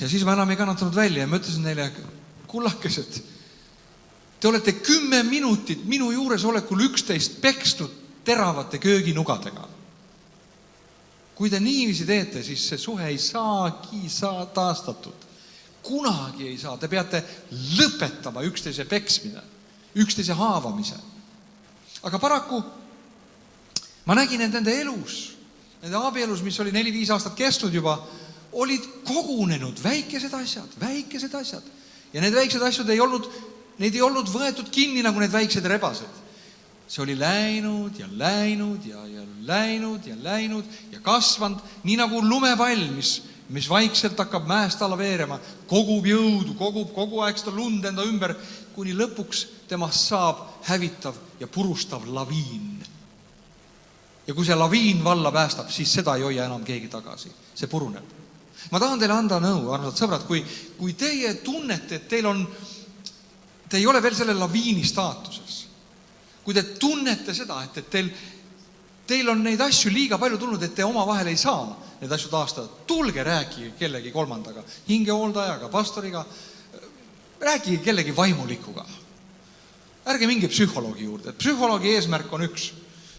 Ja siis ma enam ei kannatanud välja ja ma ütlesin neile, kullakesed, te olete 10 minutit minu juures olekul üksteist peksnud teravate kööginugadega. Kui te niiviisi teete, siis see suhe ei saagi taastatud. Kunagi ei saa. Te peate lõpetama üksteise peksmine, üksteise haavamise. Aga paraku ma nägin, et nende elus, nende abielus, mis oli 4-5 aastat kestnud juba, olid kogunenud väikesed asjad. Ja need väiksed asjad neid ei olnud võetud kinni nagu need väiksed rebased. See oli läinud ja kasvanud, nii nagu lumepall, mis vaikselt hakkab mäest alla veerema, kogub jõudu, kogu aeg seda lund enda ümber, kuni lõpuks temast saab hävitav ja purustav laviin. Ja kui see laviin valla päästab, siis seda ei hoia enam keegi tagasi. See puruneb. Ma tahan teile anda nõu, armsad sõbrad, kui teie tunnete, et te ei ole veel selle laviini staatuses. Kui te tunnete seda, et teil on neid asju liiga palju tulnud, et te oma vahel ei saa neid asju taastada. Tulge rääkige kellegi kolmandaga, hingehooldajaga, pastoriga, rääkige kellegi vaimulikuga. Ärge minge psühholoogi juurde. Psühholoogi eesmärk on üks.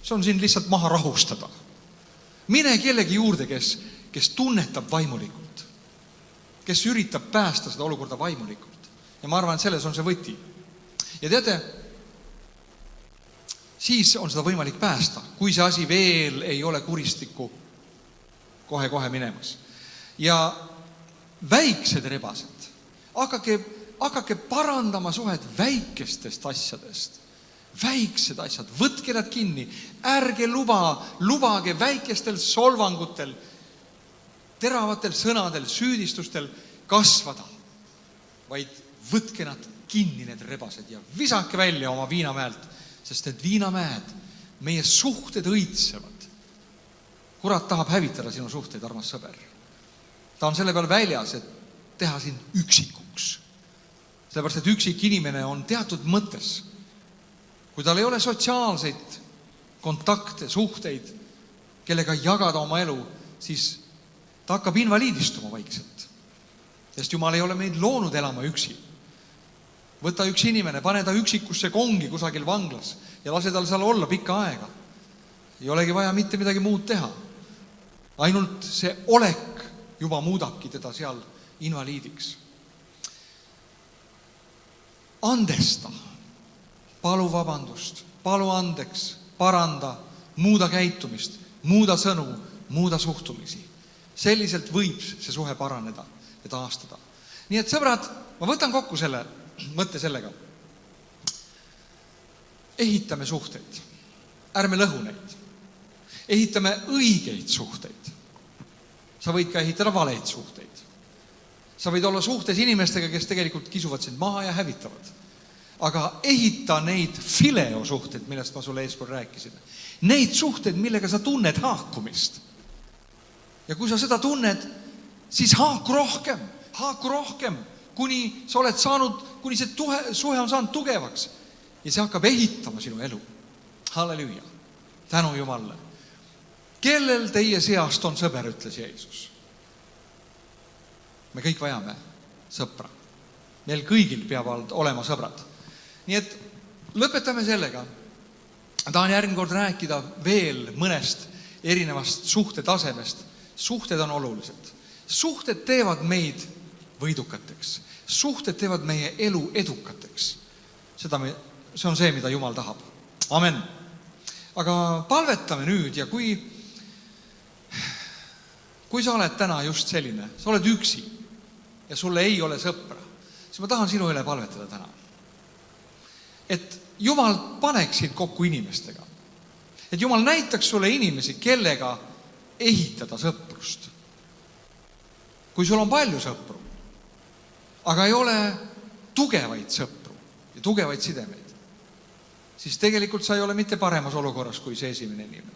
See on siin lihtsalt maha rahustada. Mine kellegi juurde, kes tunnetab vaimulikult, kes üritab päästa seda olukorda vaimulikult. Ja ma arvan, et selles on see võti. Ja teate, siis on seda võimalik päästa, kui see asi veel ei ole kuristikku kohe minemas. Ja väiksed rebased, hakake parandama suhet väikestest asjadest. Väiksed asjad, võtke nad kinni, ärge lubage väikestel solvangutel, teravatel sõnadel, süüdistustel kasvada, vaid võtke nad kinni, need rebased, ja visake välja oma viinamäelt, sest need viinamäed, meie suhted õitsevad. Kurat tahab hävitada sinu suhteid, armas sõber. Ta on selle peal väljas, et teha sind üksikuks. Sellepärast, et üksik inimene on teatud mõttes. Kui tal ei ole sotsiaalseid kontakte, suhteid, kellega jagada oma elu, siis ta hakkab invaliidistuma vaikselt. Sest Jumal ei ole meid loonud elama üksi. Võta üks inimene, pane ta üksikusse kongi kusagil vanglas ja lase tal seal olla pikka aega. Ei olegi vaja mitte midagi muud teha. Ainult see olek juba muudabki teda seal invaliidiks. Andesta. Palu vabandust, palu andeks, paranda, muuda käitumist, muuda sõnu, muuda suhtumisi. Selliselt võib see suhe paraneda ja taastada. Nii et sõbrad, ma võtan kokku selle mõtte sellega. Ehitame suhteid, ärme lõhu neid. Ehitame õigeid suhteid. Sa võid ka ehitada valeid suhteid. Sa võid olla suhtes inimestega, kes tegelikult kisuvad sind maha ja hävitavad. Aga ehita neid fileo suhteid, millest ma sulle eespool rääkisin. Neid suhteid, millega sa tunned haakumist. Ja kui sa seda tunned, siis haaku rohkem, kuni sa oled saanud, kuni see suhe on saanud tugevaks. Ja see hakkab ehitama sinu elu. Halleluja. Tänu Jumalle. Kellel teie seast on sõber, ütles Jeesus. Me kõik vajame sõpra. Meil kõigil peavad olema sõbrad. Nii et lõpetame sellega. Tahan järgmine kord rääkida veel mõnest erinevast suhtetasemest. Suhted on olulised. Suhted teevad meid võidukateks. Suhted teevad meie elu edukateks. See on see, mida Jumal tahab. Amen. Aga palvetame nüüd ja kui sa oled täna just selline, sa oled üksi ja sulle ei ole sõpra, siis ma tahan sinu üle palvetada täna. Et Jumal paneks sind kokku inimestega. Et Jumal näitaks sulle inimesi, kellega ehitada sõprust. Kui sul on palju sõpru, aga ei ole tugevaid sõpru ja tugevaid sidemeid, siis tegelikult sa ei ole mitte paremas olukorras kui see esimene inimene.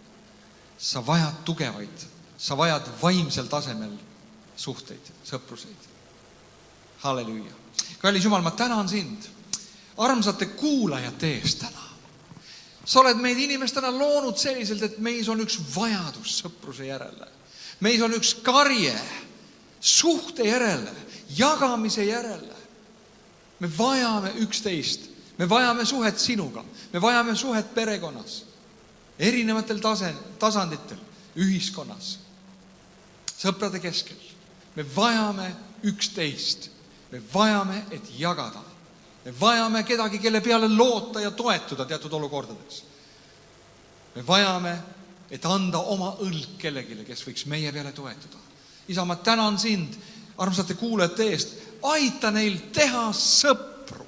Sa vajad tugevaid, sa vajad vaimsel tasemel suhteid, sõpruseid. Halleluuja. Kallis Jumal, ma tänan sind armsate kuulajate eest täna. Sa oled meid inimestena loonud selliselt, et meis on üks vajadus sõpruse järele. Meis on üks karje suhte järele, jagamise järele. Me vajame üksteist. Me vajame suhet sinuga. Me vajame suhet perekonnas, erinevatel tasanditel, ühiskonnas, sõprade keskel. Me vajame üksteist. Me vajame, et jagada. Me vajame kedagi, kelle peale loota ja toetuda teatud olukordades. Me vajame, et anda oma õlg kellegile, kes võiks meie peale toetuda. Isa, ma tänan sind armsate kuulajate eest. Aita neil teha sõpru.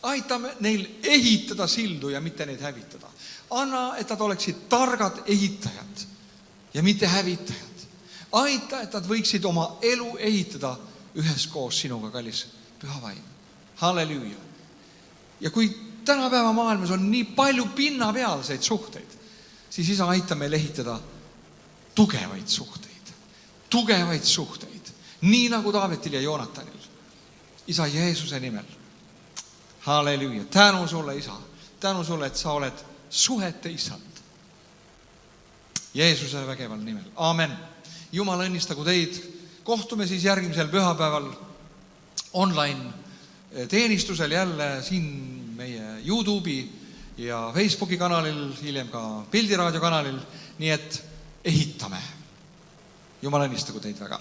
Aita neil ehitada sildu ja mitte neid hävitada. Anna, et nad oleksid targad ehitajad ja mitte hävitajad. Aita, et nad võiksid oma elu ehitada üheskoos sinuga, kallis püha vaim. Halleluuja. Ja kui tänapäeva maailmas on nii palju pinnapealseid suhteid, siis Isa, aita meil ehitada tugevaid suhteid. Tugevaid suhteid. Nii nagu Taavetil ja Joonatanil. Isa Jeesuse nimel. Halleluuja. Tänu sulle, Isa. Tänu sulle, et sa oled suhete isand. Jeesuse vägeval nimel. Amen. Jumal õnnistagu teid. Kohtume siis järgmisel pühapäeval online teenistusel jälle siin meie YouTube'i ja Facebooki kanalil, hiljem ka Pildiraadio kanalil. Nii et ehitame. Jumal õnnistagu teid väga.